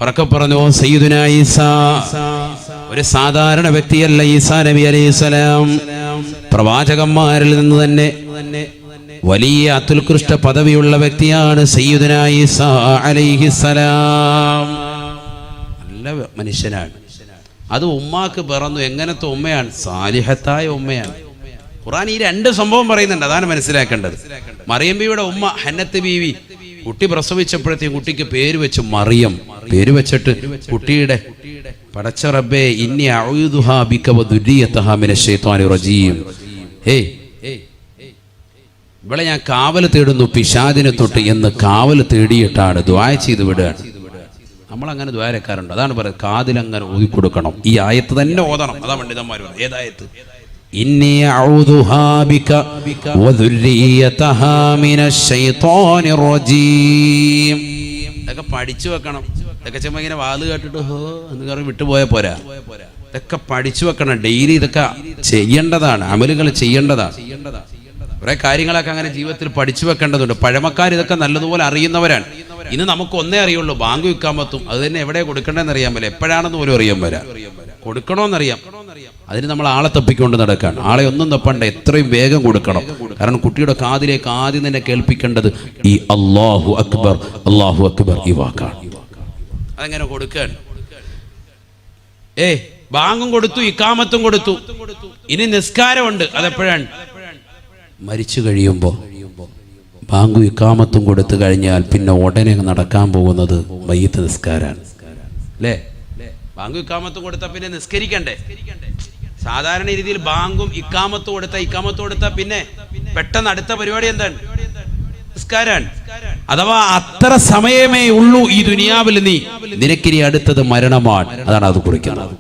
ഉറക്കെ പറഞ്ഞു സയ്യിദുനാ ഈസാ ഒരു സാധാരണ വ്യക്തിയല്ല. ഈസാ നബി അലൈഹിസ്സലാം പ്രവാചകന്മാരിൽ നിന്ന് തന്നെ വലിയ അത്യുത്കൃഷ്ട പദവിയുള്ള വ്യക്തിയാണ് സയ്യിദുനാ ഈസാ അലൈഹിസ്സലാം. നല്ല മനുഷ്യനാണ്. അത് ഉമ്മാക്ക് പിറന്നു. എങ്ങനത്തെ ഉമ്മയാണ്? സാലിഹത്തായ ഉമ്മയാണ്. ഖുർആൻ ഈ രണ്ട് സംഭവം പറയുന്നുണ്ട്, അതാണ് മനസ്സിലാക്കേണ്ടത്. മറിയം ബീവിയുടെ ഉമ്മ ഹന്നത്ത് ബീവി കുട്ടി പ്രസവിച്ചപ്പോഴത്തേക്കും കുട്ടിക്ക് പേര് വെച്ചു മറിയം. പേര് വെച്ചിട്ട് കുട്ടിയുടെ പടച്ച റബ്ബേ ഇന്നി അഊദുഹാ ബിക വദുരിയതഹാ മിനശ് ശൈത്വാനിർ റജീം, ഇവിടെ ഞാൻ കാവൽ തേടുന്നു പിശാചിനെ തൊട്ട് എന്ന് കാവൽ തേടിയിട്ടാണ് ദുആ ചെയ്ത് വിടുകയാണ്. നമ്മളങ്ങനെ ദ്വാരക്കാരുണ്ട്. അതാണ് പറയുന്നത്, കാതിലങ്ങനെ ഓതി കൊടുക്കണം. ഈ ആയത്ത് തന്നെ ഓതണം. അതാ പണ്ഡിതന്മാർ പറയുന്നത്. ഏതായത്ത്? ഇന്നി അഊദുഹാ ബിക വദുരിയതഹാ മിനശ് ശൈത്വാനിർ റജീം. ഇതൊക്കെ പഠിച്ചു വെക്കണം. ഇതൊക്കെ ചുമ്മാ ഇങ്ങനെ വാല് കേട്ടിട്ട് ഹോ എന്ന് പറഞ്ഞ് വിട്ടുപോയാൽ പോരാ. ഇതൊക്കെ പഠിച്ചു വെക്കണം. ഡെയിലി ഇതൊക്കെ ചെയ്യേണ്ടതാണ്, അമലുകൾ ചെയ്യേണ്ടതാണ്. കുറെ കാര്യങ്ങളൊക്കെ അങ്ങനെ ജീവിതത്തിൽ പഠിച്ചു വെക്കേണ്ടതുണ്ട്. പഴമക്കാർ ഇതൊക്കെ നല്ലതുപോലെ അറിയുന്നവരാണ്. ഇന്ന് നമുക്ക് ഒന്നേ അറിയുള്ളൂ, ബാങ്ക് വിൽക്കാമത്തും. അത് തന്നെ എവിടെ കൊടുക്കേണ്ടതെന്ന് അറിയാൻ പറ്റില്ല, എപ്പോഴാണെന്ന് പോലും അറിയാൻ വരാം. കൊടുക്കണമെന്നറിയാം. അതിന് നമ്മൾ ആളെ തപ്പിക്കൊണ്ട് നടക്കാൻ. ആളെ ഒന്നും തപ്പണ്ട, എത്രയും വേഗം കൊടുക്കണം. കാരണം കുട്ടിയുടെ കാതിലേക്ക് ആദ്യം തന്നെ കേൾപ്പിക്കേണ്ടത് ഈ അല്ലാഹു അക്ബർ, അല്ലാഹു അക്ബർ ഈ വാക്കാണ്. അതെങ്ങനെ കൊടുക്കാൻ? ബാങ്കും കൊടുത്തു, ഇക്കാമത്തും കൊടുത്തു, ഇനി നിസ്കാരമുണ്ട്. അതെപ്പോഴാണ്? മരിച്ചു കഴിയുമ്പോൾ. ബാങ്കും ഇക്കാമത്തും കൊടുത്തു കഴിഞ്ഞാൽ പിന്നെ ഉടനെ നടക്കാൻ പോകുന്നത് മയ്യിത്ത് നിസ്കാരാണ്. അല്ലേ? ബാങ്കും ഇക്കാമത്തും കൊടുത്താൽ പിന്നെ നിസ്കരിക്കണ്ടേ? സാധാരണ രീതിയിൽ ബാങ്കും ഇക്കാമത്തും കൊടുത്താൽ പിന്നെ പെട്ടെന്ന് അടുത്ത പരിപാടി എന്താണ്? നിസ്കാരാണ്. അഥവാ അത്ര സമയമേ ഉള്ളൂ ഈ ദുനിയാവിൽ. നിനക്കിനി അടുത്തത് മരണമാണ്. അതാണ് അത് കുറിക്കുന്നത്.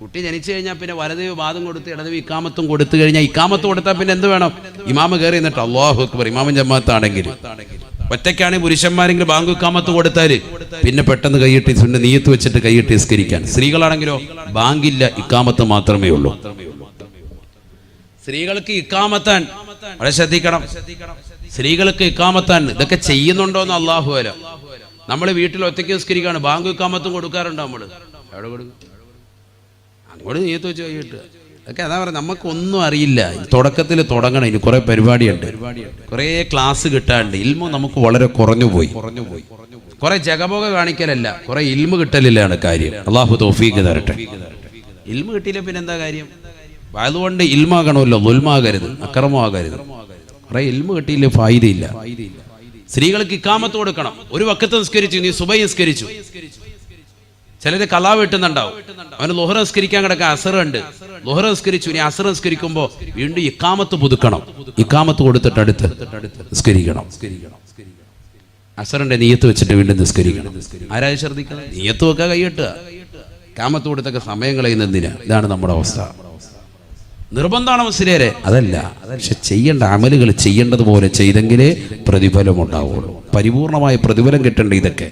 കുട്ടി ജനിച്ചു കഴിഞ്ഞാൽ പിന്നെ വലത് വാദം കൊടുത്ത് ഇടത് ഇക്കാമത്തും കൊടുത്തു കഴിഞ്ഞാൽ, ഇക്കാമത്ത് കൊടുത്താൽ പിന്നെ എന്ത് വേണം? ഇമാമ് കയറി എന്നിട്ട് അല്ലാഹു അക്ബർ. ഇമാമും ജമാഅത്താണെങ്കിൽ ഒറ്റയ്ക്കാണെങ്കിൽ പുരുഷന്മാരെങ്കിലും ബാങ്ക് ഇക്കാമത്ത് കൊടുത്താല് പിന്നെ പെട്ടെന്ന് കൈയിട്ട് നീയത്ത് വെച്ചിട്ട് കൈയിട്ട് നിസ്കരിക്കാൻ. സ്ത്രീകളാണെങ്കിലോ ബാങ്കില്ല, ഇക്കാമത്ത് മാത്രമേ ഉള്ളൂ. സ്ത്രീകൾക്ക് ഇക്കാമത്താൻ വളരെ ശ്രദ്ധിക്കണം. സ്ത്രീകൾക്ക് ഇക്കാമത്താൻ. ഇതൊക്കെ ചെയ്യുന്നുണ്ടോ എന്ന് അല്ലാഹു അല. നമ്മൾ വീട്ടിൽ ഒറ്റയ്ക്ക് നിസ്കരിക്കാണ്, ബാങ്ക് ഇക്കാമത്തും കൊടുക്കാറുണ്ടോ? നമ്മള് എവിടെ കൊടുക്കും? അങ്ങോട്ട് നീയത്ത് വെച്ച് കൈയിട്ട്. ഒക്കെ അതാ പറയുക, നമുക്കൊന്നും അറിയില്ല. തുടക്കത്തിൽ തുടങ്ങണം. ഇനി കുറെ പരിപാടിയുണ്ട്, കുറെ ക്ലാസ് കിട്ടാണ്ട്. ഇൽമു നമുക്ക് വളരെ കുറഞ്ഞു പോയി. കുറെ ജഗബോഗ കാണിക്കലല്ല, കുറെ ഇൽമു കിട്ടലില്ലാണ് കാര്യം. അള്ളാഹു തൗഫീഖ് തരട്ടെ. ഇൽമു കിട്ടിയില്ല പിന്നെ എന്താ കാര്യം? അതുകൊണ്ട് ഇൽമാകണമല്ലോ, ദുൽമാകരുത്, അക്രമമാകരുത്. കുറെ ഇൽമു കിട്ടിയില്ല, ഫായിദയില്ല. സ്ത്രീകൾക്ക് ഇക്കാമത്ത് കൊടുക്കണം. ഒരു വക്കത്ത് നിസ്കരിച്ചു, നീ സുബഹി നിസ്കരിച്ചു. ചിലര് കലാ വെട്ടുന്നുണ്ടാവും. അവന് ളുഹർ നിസ്കരിക്കാൻ കിടക്കാൻ അസറുണ്ട്. ളുഹർ നിസ്കരിച്ചു, ഇനി അസർ നിസ്കരിക്കുമ്പോൾ വീണ്ടും ഇക്കാമത്ത് പുതുക്കണം. ഇക്കാമത്ത് കൊടുത്തിട്ട് അടുത്ത് നിസ്കരിക്കണം. അസറിന്റെ നിയത്ത് വെച്ചിട്ട് വീണ്ടും നിസ്കരിക്കണം. ആരായി ശ്രദ്ധിക്കണം? നിയത്ത് വെക്കുക, കൈയ്യട്ടുക. ഇക്കാമത്ത് കൊടുത്തൊക്കെ സമയം കളയുന്നതിനാ. ഇതാണ് നമ്മുടെ അവസ്ഥ. നിർബന്ധമാണ് മുസ്ലിയാരെ? അതല്ല. പക്ഷെ ചെയ്യേണ്ട അമലുകൾ ചെയ്യേണ്ടതുപോലെ ചെയ്തെങ്കിലേ പ്രതിഫലം ഉണ്ടാവുള്ളൂ. പരിപൂർണമായ പ്രതിഫലം കിട്ടേണ്ട ഇതൊക്കെ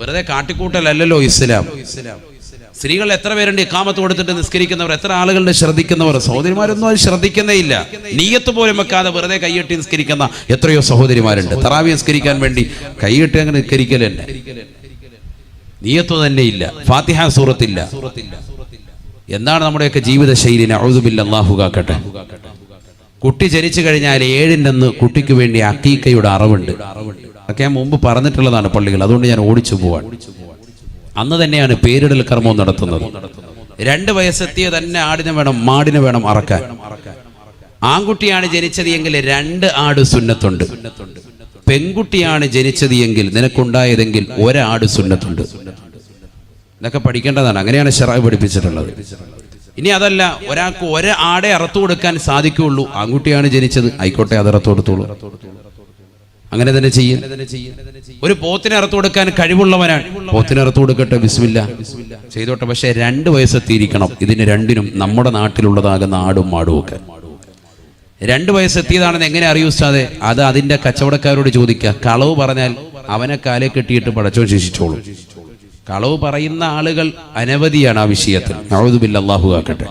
വെറുതെ കാട്ടിക്കൂട്ടലല്ലോ ഇസ്ലാം. സ്ത്രീകൾ എത്ര പേരുണ്ട് ഇഖാമത്ത് കൊടുത്തിട്ട് നിസ്കരിക്കുന്നവർ? എത്ര ആളുകളുടെ ശ്രദ്ധിക്കുന്നവർ? സഹോദരിമാരൊന്നും അത് ശ്രദ്ധിക്കുന്നേ ഇല്ല. നീയത്ത് പോലും വെക്കാതെ വെറുതെ കൈയ്യട്ടി നിസ്കരിക്കുന്ന എത്രയോ സഹോദരിമാരുണ്ട്. തറാവി നിസ്കരിക്കാൻ വേണ്ടി കൈയ്യട്ടി അങ്ങനെ നിസ്കരിക്കൽ തന്നെ, നീയത്ത് തന്നെ ഇല്ല, ഫാത്തിഹ സൂറത്തില്ല. എന്താണ് നമ്മുടെയൊക്കെ ജീവിത ശൈലി? നഊദു ബില്ലാഹി, അല്ലാഹു കാക്കട്ടെ. കുട്ടി ജനിച്ചു കഴിഞ്ഞാൽ 7-ന്റെ അന്ന് കുട്ടിക്ക് വേണ്ടി അഖീഖയുടെ അറവുണ്ട്. അതൊക്കെ ഞാൻ മുമ്പ് പറഞ്ഞിട്ടുള്ളതാണ് പള്ളികൾ, അതുകൊണ്ട് ഞാൻ ഓടിച്ചു പോവാൻ. അന്ന് തന്നെയാണ് പേരിടൽ കർമ്മം നടത്തുന്നത്. 2 വയസ്സെത്തിയ തന്നെ ആടിനെ വേണം, മാടിനെ വേണം അറക്കാൻ. ആൺകുട്ടിയാണ് ജനിച്ചത് എങ്കിൽ 2 ആട് സുന്നത്തുണ്ട്. പെൺകുട്ടിയാണ് ജനിച്ചത് എങ്കിൽ, നിനക്കുണ്ടായതെങ്കിൽ 1 ആട് സുന്നത്തുണ്ട്. ഇതൊക്കെ പഠിക്കേണ്ടതാണ്. അങ്ങനെയാണ് ശറഅ് പഠിപ്പിച്ചിട്ടുള്ളത്. ഇനി അതല്ല, ഒരാൾക്ക് 1 ആടെ അറുത്തു കൊടുക്കാൻ സാധിക്കുകയുള്ളൂ. ആൺകുട്ടിയാണ് ജനിച്ചത്, ആയിക്കോട്ടെ, അത് അറുത്തു കൊടുത്തോളൂ. അങ്ങനെ തന്നെ ചെയ്യും. ഒരു പോത്തിനെ അറുത്തു കൊടുക്കാൻ കഴിവുള്ളവനാണ്, പോത്തിനെ അറുത്തു കൊടുക്കട്ടെ, ബിസ്മില്ലാ ചെയ്തോട്ടെ. പക്ഷെ 2 വയസ്സെത്തിയിരിക്കണം. ഇതിന് രണ്ടിനും നമ്മുടെ നാട്ടിലുള്ളതാകുന്ന ആടും മാടും ഒക്കെ 2 വയസ്സെത്തിയതാണെന്ന് എങ്ങനെ അറിയൂ ഉസ്താദേ? അത് അതിന്റെ കച്ചവടക്കാരോട് ചോദിക്കുക. കളവ് പറഞ്ഞാൽ അവനെ കാലേ കെട്ടിയിട്ട് പടച്ചോൻ ശിക്ഷിച്ചോളൂ. കളവ് പറയുന്ന ആളുകൾ അനവധിയാണ് ആ വിഷയത്തിൽ. നഊദു ബില്ലാഹി, അല്ലാഹു കാക്കട്ടെ.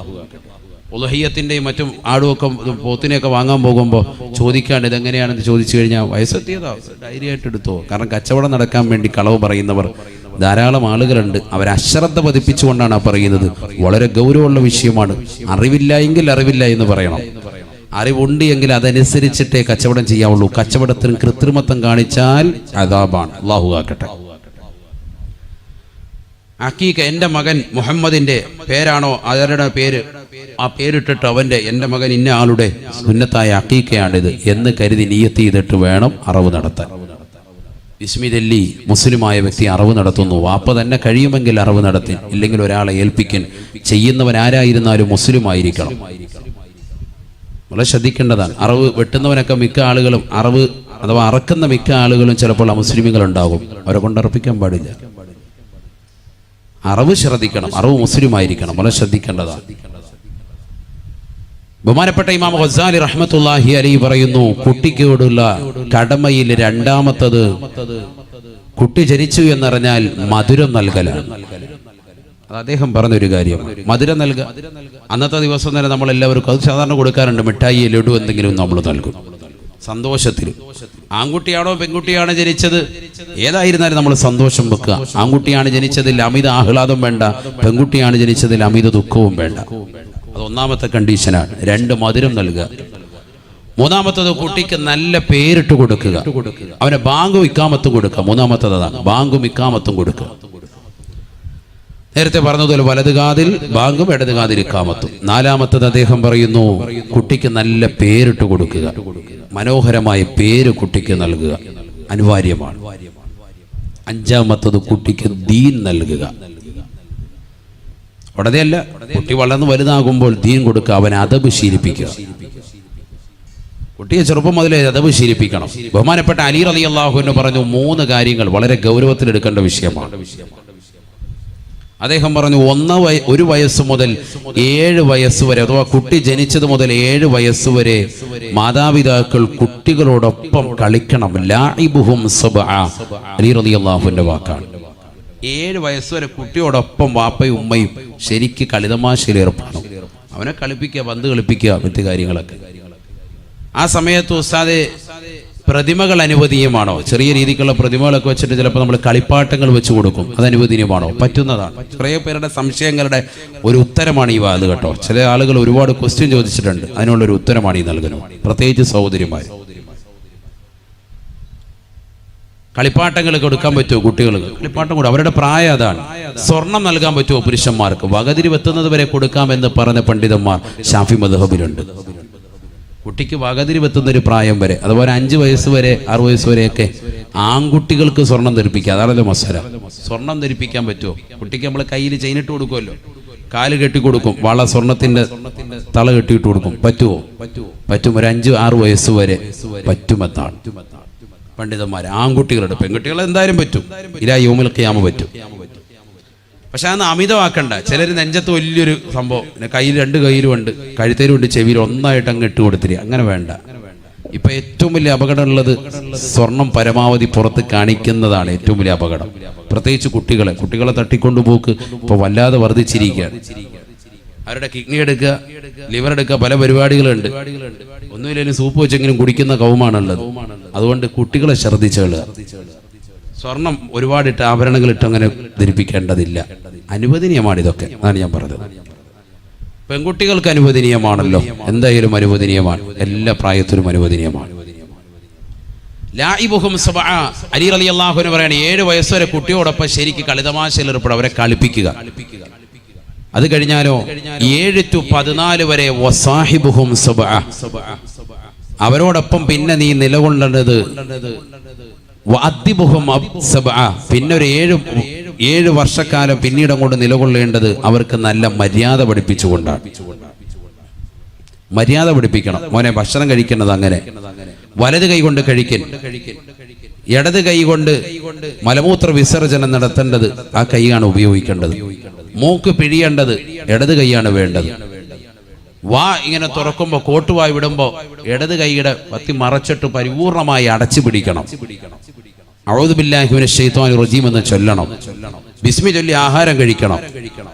ഉളുഹിയ്യത്തിന്റെയും മറ്റും ആടുമൊക്കെ പോത്തിനെയൊക്കെ വാങ്ങാൻ പോകുമ്പോൾ ചോദിക്കാണ്ട് ഇതെങ്ങനെയാണെന്ന് ചോദിച്ചു കഴിഞ്ഞാൽ വയസ്സെത്തിയതോ ഡയറി ആയിട്ട് എടുത്തോ. കാരണം കച്ചവടം നടക്കാൻ വേണ്ടി കളവ് പറയുന്നവർ ധാരാളം ആളുകളുണ്ട്, അവർ അശ്രദ്ധ പതിപ്പിച്ചുകൊണ്ടാണ് പറയുന്നത്. വളരെ ഗൗരവമുള്ള വിഷയമാണ്. അറിവില്ല എങ്കിൽ അറിവില്ല എന്ന് പറയണം. അറിവുണ്ട് എങ്കിൽ അതനുസരിച്ചിട്ടേ കച്ചവടം ചെയ്യാവുള്ളൂ. കച്ചവടത്തിന് കൃത്രിമത്വം കാണിച്ചാൽ അദാബാണ്. അല്ലാഹു കാക്കട്ടെ. അക്കീക്ക, എൻ്റെ മകൻ മുഹമ്മദിന്റെ പേരാണോ അവരുടെ പേര്, ആ പേരിട്ടിട്ട് എൻ്റെ മകൻ ഇന്ന ആളുടെ സുന്നത്തായ അക്കീക്കയാണിത് എന്ന് കരുതി നിയ്യത്ത് ചെയ്തിട്ട് വേണം അറവ് നടത്താൻ. ബിസ്മില്ലി മുസ്ലിമായ വ്യക്തി അറവ് നടത്തുന്നു. വാപ്പ തന്നെ കഴിയുമെങ്കിൽ അറവ് നടത്തി, ഇല്ലെങ്കിൽ ഒരാളെ ഏൽപ്പിക്കൻ. ചെയ്യുന്നവൻ ആരായിരുന്നാലും മുസ്ലിം ആയിരിക്കണം. വളരെ ശ്രദ്ധിക്കേണ്ടതാണ്. അറവ് വെട്ടുന്നവനൊക്കെ മിക്ക ആളുകളും, അറവ് അഥവാ അറക്കുന്ന മിക്ക ആളുകളും ചിലപ്പോൾ അമുസ്ലിമുകളുണ്ടാകും. അവരെ കൊണ്ടറപ്പിക്കാൻ പാടില്ല. അറവ് ശ്രദ്ധിക്കണം. അറവ് മുസ്ലിം ആയിരിക്കണം. വളരെ ശ്രദ്ധിക്കേണ്ടതാണ്. ബഹുമാനപ്പെട്ട ഇമാം ഗസാലി റഹ്മത്തുള്ളാഹി അലൈഹി പറയുന്നു, കുട്ടിക്കോടുള്ള കടമയിൽ രണ്ടാമത്തത്, കുട്ടി ജനിച്ചു എന്നറിഞ്ഞാൽ മധുരം നൽകലാണ്. അത് അദ്ദേഹം പറഞ്ഞൊരു കാര്യമാണ്. മധുരം നൽകുക. അന്നത്തെ ദിവസം തന്നെ നമ്മളെല്ലാവർക്കും അത് സാധാരണ കൊടുക്കാറുണ്ട്. മിഠായി, ലഡു എന്തെങ്കിലും നമ്മൾ നൽകും സന്തോഷത്തിൽ. ആൺകുട്ടിയാണോ പെൺകുട്ടിയാണോ ജനിച്ചത്, ഏതായിരുന്നാലും നമ്മൾ സന്തോഷം വെക്കുക. ആൺകുട്ടിയാണ് ജനിച്ചതിൽ അമിത ആഹ്ലാദം വേണ്ട, പെൺകുട്ടിയാണ് ജനിച്ചതിൽ അമിത ദുഃഖവും വേണ്ട. അത് ഒന്നാമത്തെ കണ്ടീഷനാണ്. 2 മധുരം നൽകുക. മൂന്നാമത്തത് കുട്ടിക്ക് നല്ല പേരിട്ട് കൊടുക്കുക. അവനെ ബാങ്കും ഇക്കാമത്തും കൊടുക്കുക. മൂന്നാമത്തത് അതാണ്, ബാങ്കും ഇക്കാമത്തും കൊടുക്കുക. നേരത്തെ പറഞ്ഞതുപോലെ വലത് കാതിൽ ബാങ്കും ഇടത് കാതിൽ ഇക്കാമത്തും. നാലാമത്തത് അദ്ദേഹം പറയുന്നു, കുട്ടിക്ക് നല്ല പേരിട്ട് കൊടുക്കുക. മനോഹരമായ പേര് കുട്ടിക്ക് നൽകുക അനിവാര്യമാണ്. അഞ്ചാമത്തത് കുട്ടിക്ക് ദീൻ നൽകുക. ഉടനെയല്ല, കുട്ടി വളർന്ന് വലുതാകുമ്പോൾ ദീൻ കൊടുക്കുക. അവനെ അദബ് ശീലിപ്പിക്കുക. കുട്ടിയെ ചെറുപ്പം മുതലേ അദബ് ശീലിപ്പിക്കണം. ബഹുമാനപ്പെട്ട അലി റളിയല്ലാഹു അൻഹു പറഞ്ഞു 3 കാര്യങ്ങൾ വളരെ ഗൗരവത്തിലെടുക്കേണ്ട വിഷയമാണ്. അദ്ദേഹം പറഞ്ഞു, 1 വയസ്സ് മുതൽ 7 വയസ്സ് വരെ, അഥവാ കുട്ടി ജനിച്ചത് മുതൽ 7 വയസ്സ് വരെ മാതാപിതാക്കൾ കുട്ടികളോടൊപ്പം കളിക്കണം. ലാഇബുഹും സബ്അ. അലി റളിയല്ലാഹു അൻഹു വാക്കാണ്. 7 വയസ്സ് വരെ കുട്ടിയോടൊപ്പം വാപ്പയും ഉമ്മയും ശരിക്ക് കളിതമാശയിൽ ഏർപ്പെടണം. അവനെ കളിപ്പിക്കുക, പന്ത് കളിപ്പിക്കുക, മറ്റു കാര്യങ്ങളൊക്കെ. ആ സമയത്ത് ഉസ്താദെ പ്രതിമകൾ അനുവദനീയമാണോ? ചെറിയ രീതിക്കുള്ള പ്രതിമകളൊക്കെ വെച്ചിട്ട് ചിലപ്പോൾ നമ്മൾ കളിപ്പാട്ടങ്ങൾ വെച്ച് കൊടുക്കും. അത് അനുവദനീയമാണോ? പറ്റുന്നതാണ്. കുറേ പേരുടെ സംശയങ്ങളുടെ ഒരു ഉത്തരമാണ് ഈ വാത് കേട്ടോ. ചില ആളുകൾ ഒരുപാട് ക്വസ്റ്റ്യൻ ചോദിച്ചിട്ടുണ്ട്. അതിനുള്ളൊരു ഉത്തരമാണ് ഈ നൽകുന്നത്. പ്രത്യേകിച്ച് സഹോദരിമാർ, കളിപ്പാട്ടങ്ങൾ കൊടുക്കാൻ പറ്റുമോ കുട്ടികൾക്ക്? കളിപ്പാട്ടം കൂടെ അവരുടെ പ്രായം അതാണ്. സ്വർണം നൽകാൻ പറ്റുമോ പുരുഷന്മാർക്ക്? വകതിരി വെത്തുന്നത് വരെ കൊടുക്കാമെന്ന് പറഞ്ഞ പണ്ഡിതന്മാർ ഷാഫി മദ്ഹബിലുണ്ട്. കുട്ടിക്ക് വകതിരി വെത്തുന്നൊരു പ്രായം വരെ, അതുപോലെ 5 വയസ്സ് വരെ 6 വയസ്സ് വരെയൊക്കെ ആൺകുട്ടികൾക്ക് സ്വർണം ധരിപ്പിക്കുക. അതാണല്ലോ മസാല. സ്വർണം ധരിപ്പിക്കാൻ പറ്റുമോ? കുട്ടിക്ക് നമ്മൾ കയ്യിൽ ചെയിനിട്ട് കൊടുക്കുമല്ലോ, കാല് കെട്ടി കൊടുക്കും, വള സ്വർണത്തിന്റെ തള കെട്ടിയിട്ട് കൊടുക്കും. പറ്റുമോ? പറ്റും. ഒരു 5-6 വയസ്സ് വരെ പറ്റുമെന്നാണ് പണ്ഡിതന്മാർ. ആൺകുട്ടികളുടെ, പെൺകുട്ടികൾ എന്തായാലും പറ്റും. ഇലാ യൗമുൽ ഖിയാമ പറ്റും. പക്ഷെ അതൊന്ന് അമിതമാക്കണ്ട. ചിലർ നെഞ്ചത്ത് വലിയൊരു സംഭവം, കയ്യിൽ 2 കയ്യിലും ഉണ്ട്, കഴുത്തേലും ഉണ്ട്, ചെവിയിൽ ഒന്നായിട്ട് അങ്ങ് ഇട്ട് കൊടുത്തിരി. അങ്ങനെ വേണ്ട. ഇപ്പൊ ഏറ്റവും വലിയ അപകടം ഉള്ളത് സ്വർണം പരമാവധി പുറത്ത് കാണിക്കുന്നതാണ് ഏറ്റവും വലിയ അപകടം. പ്രത്യേകിച്ച് കുട്ടികളെ തട്ടിക്കൊണ്ടുപോക്ക് ഇപ്പൊ വല്ലാതെ വർദ്ധിച്ചിരിക്കുകയാണ്. അവരുടെ കിഡ്നി എടുക്കുക, ലിവർ എടുക്കുക, പല പരിപാടികളുണ്ട്. ഒന്നുമില്ലെങ്കിലും സൂപ്പ് വെച്ചെങ്കിലും കുടിക്കുന്ന കൗമാണുള്ളത്. അതുകൊണ്ട് കുട്ടികളെ ശ്രദ്ധിച്ചുകൊള്ളുക. സ്വർണം ഒരുപാടിട്ട് ആഭരണങ്ങളിട്ട് അങ്ങനെ ധരിപ്പിക്കേണ്ടതില്ല. അനുവദനീയമാണ് ഇതൊക്കെ. അതാണ് ഞാൻ പറഞ്ഞത്. പെൺകുട്ടികൾക്ക് അനുവദനീയമാണല്ലോ, എന്തായാലും അനുവദനീയമാണ്. എല്ലാ പ്രായത്തിലും അനുവദനീയമാണ്. ലാഇബുഹും സബ്അ. അലി റളിയല്ലാഹു അൻഹു പറയാണ്, 7 വയസ്സ് വരെ കുട്ടിയോടൊപ്പം ശരിക്ക് കളിതമാശയിൽ ഏർപ്പെടുക, അവരെ കളിപ്പിക്കുക. അത് കഴിഞ്ഞാലോ 7 to 14 വരെ വസാഹിബുഹും സബ്അ. അവരോടൊപ്പം പിന്നെ നീ നിലകൊള്ളേണ്ടത് പിന്നെ ഒരു 7 വർഷക്കാലം പിന്നീട് അങ്ങോട്ട് നിലകൊള്ളേണ്ടത് അവർക്ക് നല്ല മര്യാദ പഠിപ്പിച്ചുകൊണ്ടാണ്. മര്യാദ പഠിപ്പിക്കണം. മോനെ ഭക്ഷണം കഴിക്കേണ്ടത് അങ്ങനെ, വലത് കൈ കൊണ്ട് കഴിക്കൽ, ഇടത് കൈ കൊണ്ട് മലമൂത്ര വിസർജനം നടത്തേണ്ടത് ആ കൈയാണ് ഉപയോഗിക്കേണ്ടത്. മൂക്ക് പിഴിയേണ്ടത് ഇടത് കൈയാണ് വേണ്ടത്. വാ ഇങ്ങനെ തുറക്കുമ്പോൾ, കോട്ടുവായി വിടുമ്പോൾ ഇടത് കൈയുടെ പത്തി മറച്ചിട്ട് പരിപൂർണമായി അടച്ചു പിടിക്കണം. അഊദു ബില്ലാഹി മിനശ് ശൈത്വാനിർ റജീം എന്ന് ചൊല്ലണം. ബിസ്മി ചൊല്ലി ആഹാരം കഴിക്കണം.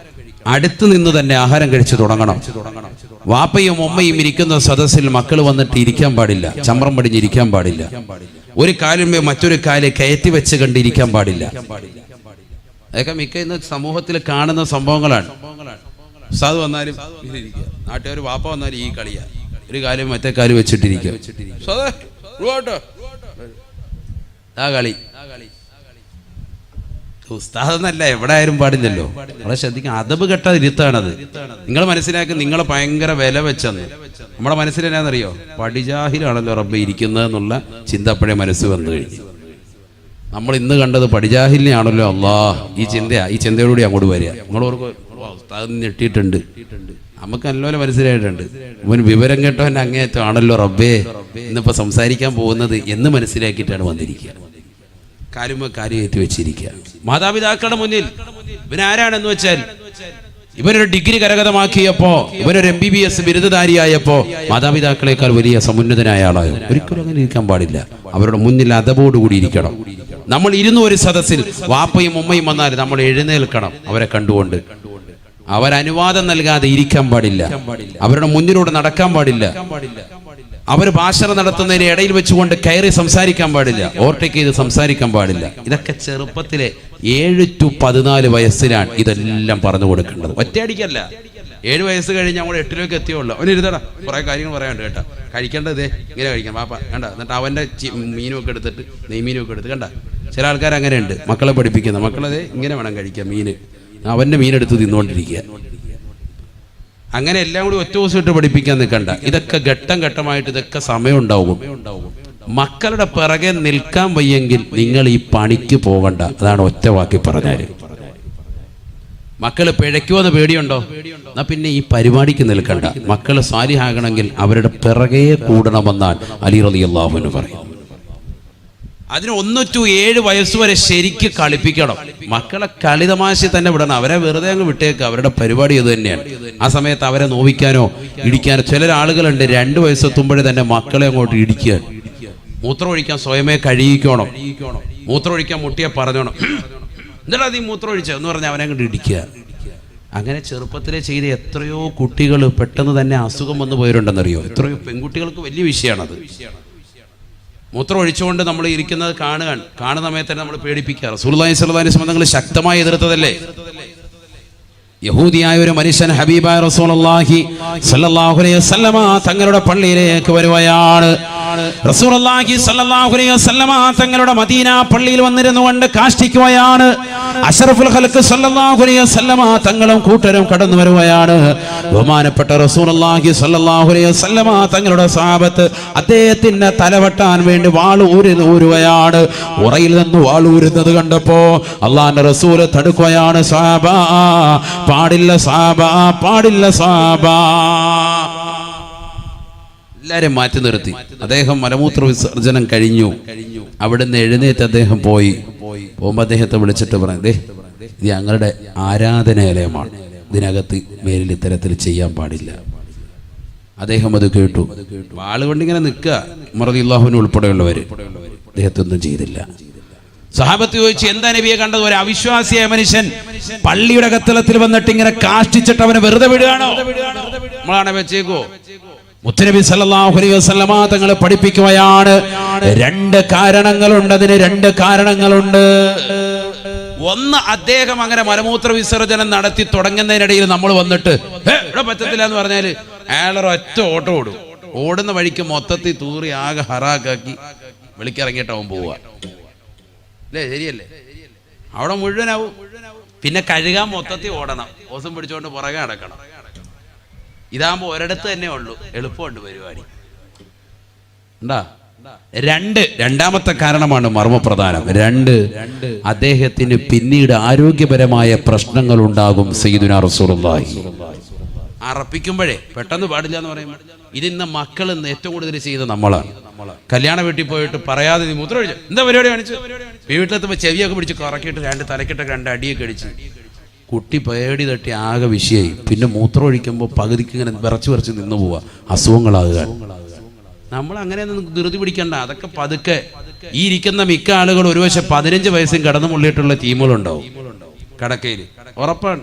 അടുത്ത് നിന്ന് തന്നെ ആഹാരം കഴിച്ചു തുടങ്ങണം. വാപ്പയും ഉമ്മയും ഇരിക്കുന്ന സദസ്സിൽ മക്കൾ വന്നിട്ട് ഇരിക്കാൻ പാടില്ല, ചമ്രം പടിഞ്ഞിരിക്കാൻ പാടില്ല. ഒരു കാലിന്മേൽ മറ്റൊരു കാല് കയറ്റി വെച്ച് കണ്ടിരിക്കാൻ പാടില്ല. അതൊക്കെ മിക്ക ഇന്ന് സമൂഹത്തിൽ കാണുന്ന സംഭവങ്ങളാണ്. ഉസ്താദ് വന്നാലും ഇരിക്കുക, നാട്ടുകാർ വാപ്പ വന്നാലും ഈ കളിയാ, ഒരു കാര്യം മറ്റേ കാര്യം വെച്ചിട്ടിരിക്കുക, ആ കളി. ഉസ്താദെന്നല്ല, എവിടെ ആയാലും പാടില്ലല്ലോ. നമ്മളെ ശ്രദ്ധിക്കാൻ അദബ് കെട്ട ഇരുത്താണത്. നിങ്ങൾ മനസ്സിലാക്കി നിങ്ങളെ ഭയങ്കര വില വെച്ചെന്ന്. നമ്മുടെ മനസ്സിൽ എന്നാന്നറിയോ, പടിജാഹിലാണല്ലോ റബ്ബ് ഇരിക്കുന്നത് എന്നുള്ള ചിന്ത അപ്പോഴേ മനസ്സ് വന്നു കഴിഞ്ഞു. നമ്മൾ ഇന്ന് കണ്ടത് പടിജാഹിലിനെയാണല്ലോ അള്ളാഹ്. ഈ ചിന്തയോടുകൂടി അങ്ങോട്ട് വരിക. നിങ്ങളോർക്ക് ഉസ്താദ് ഞെട്ടിയിട്ടുണ്ട്, നമുക്ക് നല്ലപോലെ മനസ്സിലായിട്ടുണ്ട്. ഇവൻ വിവരം കേട്ടവൻ അങ്ങേയറ്റം ആണല്ലോ റബ്ബേ ഇന്നിപ്പോൾ സംസാരിക്കാൻ പോകുന്നത് എന്ന് മനസ്സിലാക്കിയിട്ടാണ് വന്നിരിക്കുക. കാലുമ കാര്യമായിട്ട് വെച്ചിരിക്കുക. മാതാപിതാക്കളുടെ മുന്നിൽ ഇവനാരാണെന്ന് വെച്ചാൽ, ഇവനൊരു ഡിഗ്രി കരഗതമാക്കിയപ്പോ, ഇവനൊരു MBBS ബിരുദധാരിയായപ്പോ മാതാപിതാക്കളെക്കാൾ വലിയ സമുന്നതനായ ആളായോ? ഒരിക്കലും അങ്ങനെ ഇരിക്കാൻ പാടില്ല. അവരുടെ മുന്നിൽ അദബോടുകൂടി ഇരിക്കണം. നമ്മൾ ഇരുന്ന ഒരു സദസ്സിൽ വാപ്പയും ഉമ്മയും വന്നാൽ നമ്മൾ എഴുന്നേൽക്കണം. അവരെ കണ്ടുകൊണ്ട് അവരനുവാദം നൽകാതെ ഇരിക്കാൻ പാടില്ല. അവരുടെ മുന്നിലൂടെ നടക്കാൻ പാടില്ല. അവർ ഭാഷണം നടത്തുന്നതിന് ഇടയിൽ വെച്ചുകൊണ്ട് കയറി സംസാരിക്കാൻ പാടില്ല. ഓവർടേക്ക് ചെയ്ത് സംസാരിക്കാൻ പാടില്ല. ഇതൊക്കെ ചെറുപ്പത്തിലെ 7 to 14 വയസ്സിലാണ് ഇതെല്ലാം പറഞ്ഞു കൊടുക്കേണ്ടത്. ഒറ്റയടിക്കല്ല. 7 വയസ്സ് കഴിഞ്ഞ് നമ്മൾ 8ലേക്ക് എത്തിയുള്ളൂ. അവന് ഇരുതടാ, കുറെ കാര്യങ്ങൾ പറയാനുണ്ട് കേട്ടോ. കഴിക്കേണ്ടത് ഇങ്ങനെ കഴിക്കാം പാപ്പ കണ്ട. എന്നിട്ട് അവൻ്റെ മീനുമൊക്കെ എടുത്തിട്ട് നെയ്മീനുമൊക്കെ എടുത്ത് കണ്ട. ചില ആൾക്കാർ അങ്ങനെയുണ്ട്, മക്കളെ പഠിപ്പിക്കുന്ന. മക്കളത് ഇങ്ങനെ വേണം കഴിക്കാം, മീന് അവൻ്റെ മീനെടുത്ത് തിന്നുകൊണ്ടിരിക്കുക. അങ്ങനെ എല്ലാം കൂടി ഒറ്റ ദിവസം ഇട്ട് പഠിപ്പിക്കാൻ നിൽക്കണ്ട. ഇതൊക്കെ ഘട്ടം ഘട്ടമായിട്ട് ഇതൊക്കെ സമയം ഉണ്ടാവും. മക്കളുടെ പിറകെ നിൽക്കാൻ വയ്യെങ്കിൽ നിങ്ങൾ ഈ പണിക്ക് പോകണ്ട. അതാണ് ഒറ്റ വാക്കി പറഞ്ഞാൽ. മക്കള് പിഴയ്ക്കുമെന്ന് പേടിയുണ്ടോ? എന്നാ പിന്നെ ഈ പരിപാടിക്ക് നിൽക്കണ്ട. മക്കള് സാലിഹാകണമെങ്കിൽ അവരുടെ പിറകെ കൂടണമെന്നാണ് അലി റളിയല്ലാഹു അൻഹു പറയും. അതിന് 1 to 7 വയസ്സ് വരെ ശരിക്ക് കളിപ്പിക്കണം. മക്കളെ കളി തമാശ തന്നെ വിടണം. അവരെ വെറുതെ അങ്ങ് വിട്ടേക്ക്. അവരുടെ പരിപാടി ഇത് തന്നെയാണ്. ആ സമയത്ത് അവരെ നോവിക്കാനോ ഇടിക്കാനോ ചില ആളുകളുണ്ട്. 2 വയസ്സെത്തുമ്പോഴേ തന്നെ മക്കളെ അങ്ങോട്ട് ഇടിക്കുക. മൂത്രം ഒഴിക്കാൻ സ്വയമേ കഴിയിക്കണം. മൂത്രം ഒഴിക്കാൻ മുട്ടിയെ പറഞ്ഞോണം. എന്താ നീ മൂത്രം ഒഴിച്ചോ എന്ന് പറഞ്ഞാൽ അവനെ അങ്ങോട്ട് ഇടിക്കുക. അങ്ങനെ ചെറുപ്പത്തിലെ ചെയ്ത എത്രയോ കുട്ടികൾ പെട്ടെന്ന് തന്നെ അസുഖം വന്നു പോയിട്ടുണ്ടെന്നറിയോ? എത്രയോ പെൺകുട്ടികൾക്ക് വലിയ വിഷയമാണത്. മൂത്രം ഒഴിച്ചുകൊണ്ട് നമ്മൾ ഇരിക്കുന്നത് കാണുന്ന സമയത്ത് തന്നെ നമ്മൾ പേടിപ്പിക്കുക. റസൂലുള്ളാഹി സ്വല്ലല്ലാഹു അലൈഹി വസല്ലം തങ്ങൾ ശക്തമായി എതിർത്തതല്ലേ? യഹൂദിയായ ഒരു മനുഷ്യൻ ഹബീബായ റസൂലുള്ളാഹി സ്വല്ലല്ലാഹു അലൈഹി വസല്ലമ തങ്ങളുടെ പള്ളിയിലേക്ക് വരുകയാണ്. റസൂലുള്ളാഹി സ്വല്ലല്ലാഹു അലൈഹി വസല്ലമ തങ്ങളുടെ മദീന പള്ളിയിൽ വന്നിരുന്നുകൊണ്ട് കാഷ്ടിക്കുകയാണ്. അഷ്റഫുൽ ഖൽഖ് സ്വല്ലല്ലാഹു അലൈഹി വസല്ലമ തങ്ങളും കൂട്ടരും കടന്നു വരുകയാണ്. ബഹുമാനപ്പെട്ട റസൂലുള്ളാഹി സ്വല്ലല്ലാഹു അലൈഹി വസല്ലമ തങ്ങളുടെ സ്വഹാബത്ത് അദ്ദേഹത്തിന്റെ തലവെട്ടാൻ വേണ്ടി വാൾ ഊരുകയാണ്. ഉറയിൽ നിന്ന് വാൾ ഊരുന്നത് കണ്ടപ്പോ അല്ലാഹുവിന്റെ റസൂൽ തടുക്കുകയാണ്. സ്വഹാബ, പാടില്ല സ്വഹാബ, പാടില്ല സ്വഹാബ. എല്ലാരും മാറ്റി നിർത്തി. അദ്ദേഹം മലമൂത്ര വിസർജനം കഴിഞ്ഞു. അവിടുന്ന് എഴുന്നേറ്റ് അദ്ദേഹം പോകുമ്പോൾ അദ്ദേഹത്തെ വിളിച്ചിട്ട് പറഞ്ഞു, ഇത് ഞങ്ങളുടെ ആരാധനാലയമാണ്, ഇതിനകത്ത് മേലിൽ ഇത്തരത്തിൽ ചെയ്യാൻ പാടില്ല. അദ്ദേഹം അത് കേട്ടു. വാളുകൊണ്ടിങ്ങനെ നിൽക്കുക. ഉമർ റളിയല്ലാഹു അൻഹു ഉൾപ്പെടെയുള്ളവര് അദ്ദേഹത്തൊന്നും ചെയ്തില്ല. സഹാബത്ത് ചോദിച്ചു, എന്താ നബിയെ കണ്ടത്? ഒരു അവിശ്വാസിയായ മനുഷ്യൻ പള്ളിയുടെ കത്തളത്തിൽ വന്നിട്ട് ഇങ്ങനെ കാഷ്ടിച്ചിട്ട് അവനെ വെറുതെ വിടുകയാണോ? നമ്മളാണ് വെച്ചേക്കോ? മുത്തുനബി സല്ലല്ലാഹു അലൈഹി വസല്ലമ തങ്ങളെ പഠിപ്പിക്കുകയാണ്. 2 കാരണങ്ങളുണ്ട്. അതിന് 2 കാരണങ്ങളുണ്ട്. ഒന്ന്, അദ്ദേഹം അങ്ങനെ മലമൂത്ര വിസർജനം നടത്തി തുടങ്ങുന്നതിനിടയിൽ നമ്മൾ വന്നിട്ട് ഇവിടെ പറ്റത്തില്ല എന്ന് പറഞ്ഞാൽ അയാളൊരു ഒറ്റ ഓട്ടം ഓടും. ഓടുന്ന വഴിക്ക് മൊത്തത്തിൽ തൂറി ആകെ ഹറാക്കാക്കി വിളിക്കിറങ്ങിയിട്ടാവും പോവുക. അല്ലേ? ശരിയല്ലേ? അവിടെ മുഴുവനാവും. പിന്നെ കഴുകാൻ മൊത്തത്തിൽ ഓടണം. ഓസം പിടിച്ചുകൊണ്ട് പുറകെ നടക്കണം. ഇതാകുമ്പോൾ ഒരിടത്ത് തന്നെ ഉള്ളൂ, എളുപ്പമുണ്ട് പരിപാടി. രണ്ടാമത്തെ കാരണമാണ് മർമ്മപ്രധാനം. 2, അദ്ദേഹത്തിന് പിന്നീട് ആരോഗ്യപരമായ പ്രശ്നങ്ങൾ ഉണ്ടാകും. സയ്യിദുനാ റസൂലുള്ളാഹി അറപ്പിക്കുമ്പോഴേ പെട്ടെന്ന് പാടില്ല എന്ന് പറയുമ്പോൾ ഇതിന്ന് മക്കൾ ഏറ്റവും കൂടുതൽ ചെയ്ത് നമ്മളാണ്. കല്യാണ വീട്ടിൽ പോയിട്ട് പറയാതെ നീ മൂത്രം ഒഴിച്ചു എന്താ പരിപാടി കാണിച്ചു, വീട്ടിലെത്തുമ്പോൾ ചെവിയൊക്കെ പിടിച്ച് കറക്കിയിട്ട് 2 തലക്കിട്ടൊക്കെ 2 അടിയൊക്കെ അടിച്ച് കുട്ടി പേടി തട്ടി ആകെ വിഷയമായി. പിന്നെ മൂത്രം ഒഴിക്കുമ്പോൾ പകുതിക്ക് ഇങ്ങനെ വിറച്ച് നിന്ന് പോവുക, അസുഖങ്ങളാകുക. നമ്മൾ അങ്ങനെ ധൃതി പിടിക്കണ്ട. അതൊക്കെ പതുക്കെ. ഈ ഇരിക്കുന്ന മിക്ക ആളുകൾ ഒരുവശം 15 വയസ്സും കടന്നു മുള്ളിയിട്ടുള്ള ടീമുകളുണ്ടാവും കടക്കയിൽ. ഉറപ്പാണ്.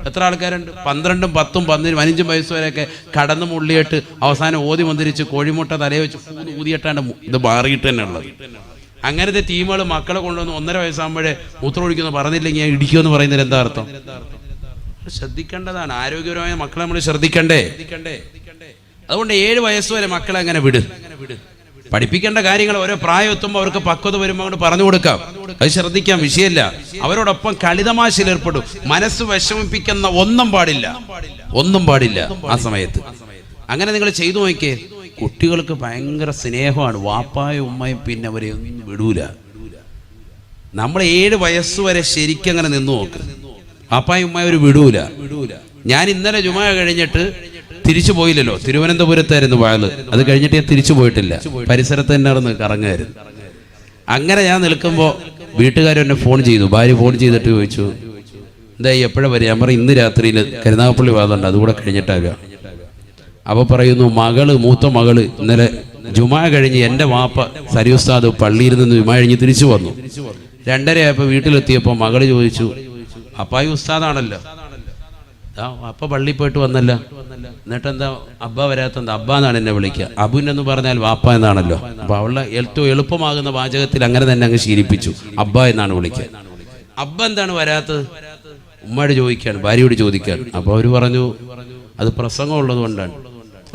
എത്ര ആൾക്കാരുണ്ട്? 12, 10, 15 വയസ്സ് വരെയൊക്കെ കടന്നു മുള്ളിയിട്ട് അവസാനം ഓതി മന്ദിരിച്ച് കോഴിമുട്ട തലയെ വെച്ച് ഊതിയിട്ടാണ് ഇത് മാറിയിട്ട് തന്നെ ഉള്ളത്. അങ്ങനത്തെ ടീമുകൾ മക്കളെ കൊണ്ടുവന്ന് 1.5 വയസ്സാകുമ്പോഴേ മൂത്രം ഒഴിക്കുന്നു പറഞ്ഞില്ലെങ്കിൽ ഞാൻ ഇടിക്കുമെന്ന് പറയുന്നതിന് എന്താ അർത്ഥം? ശ്രദ്ധിക്കേണ്ടതാണ്. ആരോഗ്യപരമായ മക്കളെ നമ്മൾ ശ്രദ്ധിക്കണ്ടേ? അതുകൊണ്ട് 7 വയസ്സ് വരെ മക്കളെ അങ്ങനെ വിട്. പഠിപ്പിക്കേണ്ട കാര്യങ്ങൾ ഓരോ പ്രായം എത്തുമ്പോൾ അവർക്ക് പക്വത വരുമ്പോൾ അങ്ങോട്ട് പറഞ്ഞു കൊടുക്കാം. അത് ശ്രദ്ധിക്കാം, വിഷയമില്ല. അവരോടൊപ്പം കളിതമാശയിൽ ഏർപ്പെടും. മനസ്സ് വിഷമിപ്പിക്കുന്ന ഒന്നും പാടില്ല ആ സമയത്ത്. അങ്ങനെ നിങ്ങൾ ചെയ്തു നോക്കിയേ. കുട്ടികൾക്ക് ഭയങ്കര സ്നേഹമാണ്. വാപ്പായും ഉമ്മയും പിന്നെ അവരെ ഒന്നും വിടൂല. നമ്മൾ 7 വയസ്സ് വരെ ശരിക്കും അങ്ങനെ നിന്ന് നോക്ക്. വാപ്പായും ഉമ്മയും അവർ വിടൂല. ഞാൻ ഇന്നലെ ജുമാ കഴിഞ്ഞിട്ട് തിരിച്ചു പോയില്ലല്ലോ, തിരുവനന്തപുരത്തായിരുന്നു വാഴ്. അത് കഴിഞ്ഞിട്ട് ഞാൻ തിരിച്ചു പോയിട്ടില്ല, പരിസരത്ത് തന്നെ നടന്ന് കറങ്ങായിരുന്നു. അങ്ങനെ ഞാൻ നിൽക്കുമ്പോൾ വീട്ടുകാരെന്നെ ഫോൺ ചെയ്തു. ഭാര്യ ഫോൺ ചെയ്തിട്ട് ചോദിച്ചു, എന്തായി എപ്പോഴാണ് വരിക? ഞാൻ പറയും, ഇന്ന് രാത്രിയിൽ കരുനാഗപ്പള്ളി വാദമുണ്ട്, അതുകൂടെ കഴിഞ്ഞിട്ടാകുക. അപ്പോൾ പറയുന്നു, മൂത്ത മകള് ഇന്നലെ ജുമാ കഴിഞ്ഞ് എൻ്റെ വാപ്പ സരിയുസ്താദ് പള്ളിയിൽ നിന്ന് ജുമാ കഴിഞ്ഞ് തിരിച്ചു വന്നു. 2:30 ആയപ്പോൾ വീട്ടിലെത്തിയപ്പോൾ മകള് ചോദിച്ചു, അപ്പായി ഉസ്താദാണല്ലോ, അപ്പ പള്ളിയിൽ പോയിട്ട് വന്നല്ല, എന്നിട്ടെന്താ അബ്ബ വരാത്തെന്താ? അബ്ബ എന്നാണ് എന്നെ വിളിക്കുക. അബുനെന്ന് പറഞ്ഞാൽ വാപ്പ എന്നാണല്ലോ. അപ്പോൾ അവളുടെ ഏറ്റവും എളുപ്പമാകുന്ന വാചകത്തിൽ അങ്ങനെ തന്നെ അങ്ങ് ശീലിപ്പിച്ചു, അബ്ബ എന്നാണ് വിളിക്കുക. അബ്ബ എന്താണ് വരാത്തത്? ഉമ്മയോട് ചോദിക്കുകയാണ്, ഭാര്യയോട് ചോദിക്കുകയാണ്. അപ്പോൾ അവർ പറഞ്ഞു, അത് പ്രസംഗം ഉള്ളത് കൊണ്ടാണ്.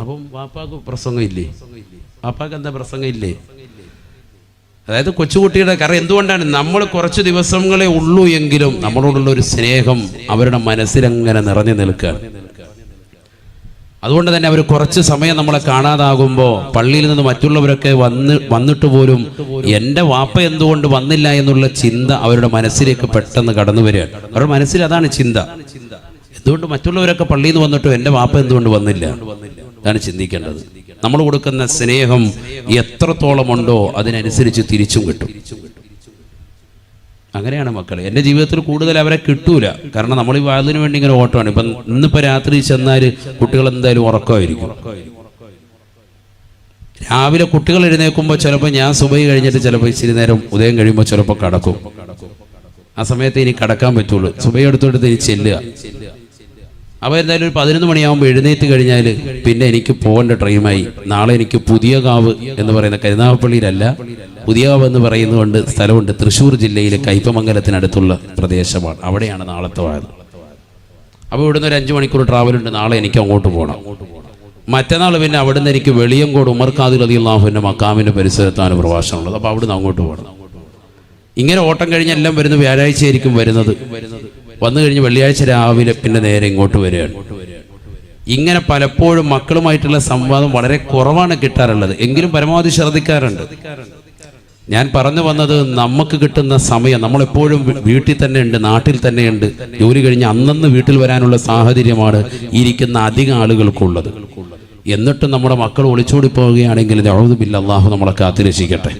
അപ്പം വാപ്പാക്ക് പ്രസംഗം ഇല്ലേ? വാപ്പാക്ക് എന്താ പ്രസംഗം ഇല്ലേ? അതായത് കൊച്ചുകുട്ടിയുടെ കാരണം എന്തുകൊണ്ടാണ്? നമ്മൾ കുറച്ച് ദിവസങ്ങളെ ഉള്ളൂ എങ്കിലും നമ്മളോടുള്ള ഒരു സ്നേഹം അവരുടെ മനസ്സിലങ്ങനെ നിറഞ്ഞു നിൽക്കുകയാണ്. അതുകൊണ്ട് തന്നെ അവർ കുറച്ച് സമയം നമ്മളെ കാണാതാകുമ്പോൾ പള്ളിയിൽ നിന്ന് മറ്റുള്ളവരൊക്കെ വന്നിട്ട് പോലും എൻ്റെ വാപ്പ എന്തുകൊണ്ട് വന്നില്ല എന്നുള്ള ചിന്ത അവരുടെ മനസ്സിലേക്ക് പെട്ടെന്ന് കടന്നു വരികയാണ്. അവരുടെ മനസ്സിൽ അതാണ് ചിന്ത. എന്തുകൊണ്ട് മറ്റുള്ളവരൊക്കെ പള്ളിയിൽ നിന്ന് വന്നിട്ടും എൻ്റെ വാപ്പ എന്തുകൊണ്ട് വന്നില്ല? ഇതാണ് ചിന്തിക്കേണ്ടത്. നമ്മൾ കൊടുക്കുന്ന സ്നേഹം എത്രത്തോളം ഉണ്ടോ അതിനനുസരിച്ച് തിരിച്ചും കിട്ടും. അങ്ങനെയാണ് മക്കളെ. എൻ്റെ ജീവിതത്തിൽ കൂടുതൽ അവരെ കിട്ടൂല. കാരണം നമ്മൾ ഈ വാതിന് വേണ്ടി ഇങ്ങനെ ഓട്ടമാണ്. ഇപ്പം ഇന്നിപ്പോൾ രാത്രി ചെന്നാൽ കുട്ടികൾ എന്തായാലും ഉറക്കമായിരിക്കും. രാവിലെ കുട്ടികൾ എഴുന്നേൽക്കുമ്പോൾ ചിലപ്പോൾ ഞാൻ സുബഹി കഴിഞ്ഞിട്ട് ചിലപ്പോൾ ഇച്ചിരി നേരം ഉദയം കഴിയുമ്പോൾ ചിലപ്പോൾ കടക്കും. ആ സമയത്ത് ഇനി കടക്കാൻ പറ്റുള്ളൂ. സുബഹി എടുത്തോട്ട് ഇനി ചെല്ലുക. അപ്പോൾ എന്തായാലും ഒരു 11 മണിയാകുമ്പോൾ എഴുന്നേറ്റ് കഴിഞ്ഞാൽ പിന്നെ എനിക്ക് പോകേണ്ട ടൈമായി. നാളെ എനിക്ക് പുതിയകാവ് എന്ന് പറയുന്ന കരുനാഗപ്പള്ളിയിലല്ല, പുതിയകാവ് എന്ന് പറയുന്നതുകൊണ്ട് സ്ഥലമുണ്ട്. തൃശ്ശൂർ ജില്ലയിലെ കയ്പമംഗലത്തിനടുത്തുള്ള പ്രദേശമാണ്. അവിടെയാണ് നാളത്തെ വാഴ. അപ്പോൾ ഇവിടുന്ന് ഒരു 5 മണിക്കൂർ ട്രാവലുണ്ട്. നാളെ എനിക്ക് അങ്ങോട്ട് പോകണം. മറ്റന്നാൾ പിന്നെ അവിടുന്ന് എനിക്ക് വെളിയങ്കോട് ഉമർ ഖാദിർ റളിയല്ലാഹുവിൻ്റെ മക്കാമിൻ്റെ പരിസരത്താണ് പ്രഭാഷണമുള്ളത്. അപ്പോൾ അവിടുന്ന് അങ്ങോട്ട് പോകണം. ഇങ്ങനെ ഓട്ടം കഴിഞ്ഞ് എല്ലാം വരുന്ന വ്യാഴാഴ്ച ആയിരിക്കും വരുന്നത്. വന്നു കഴിഞ്ഞ് വെള്ളിയാഴ്ച രാവിലെ പിന്നെ നേരെ ഇങ്ങോട്ട് വരികയാണ്. ഇങ്ങനെ പലപ്പോഴും മക്കളുമായിട്ടുള്ള സംവാദം വളരെ കുറവാണ് കിട്ടാറുള്ളത്. എങ്കിലും പരമാവധി ശ്രദ്ധിക്കാറുണ്ട്. ഞാൻ പറഞ്ഞു വന്നത്, നമുക്ക് കിട്ടുന്ന സമയം നമ്മളെപ്പോഴും വീട്ടിൽ തന്നെ ഉണ്ട്, നാട്ടിൽ തന്നെ ഉണ്ട്. ജോലി കഴിഞ്ഞ് അന്നന്ന് വീട്ടിൽ വരാനുള്ള സാഹചര്യമാണ് ഇരിക്കുന്ന അധികം ആളുകൾക്കുള്ളത്. എന്നിട്ടും നമ്മുടെ മക്കൾ ഒളിച്ചോടി പോവുകയാണെങ്കിൽ അഊദു ബില്ലാഹ്, അല്ലാഹു നമ്മളെ കാത്തുരക്ഷിക്കട്ടെ.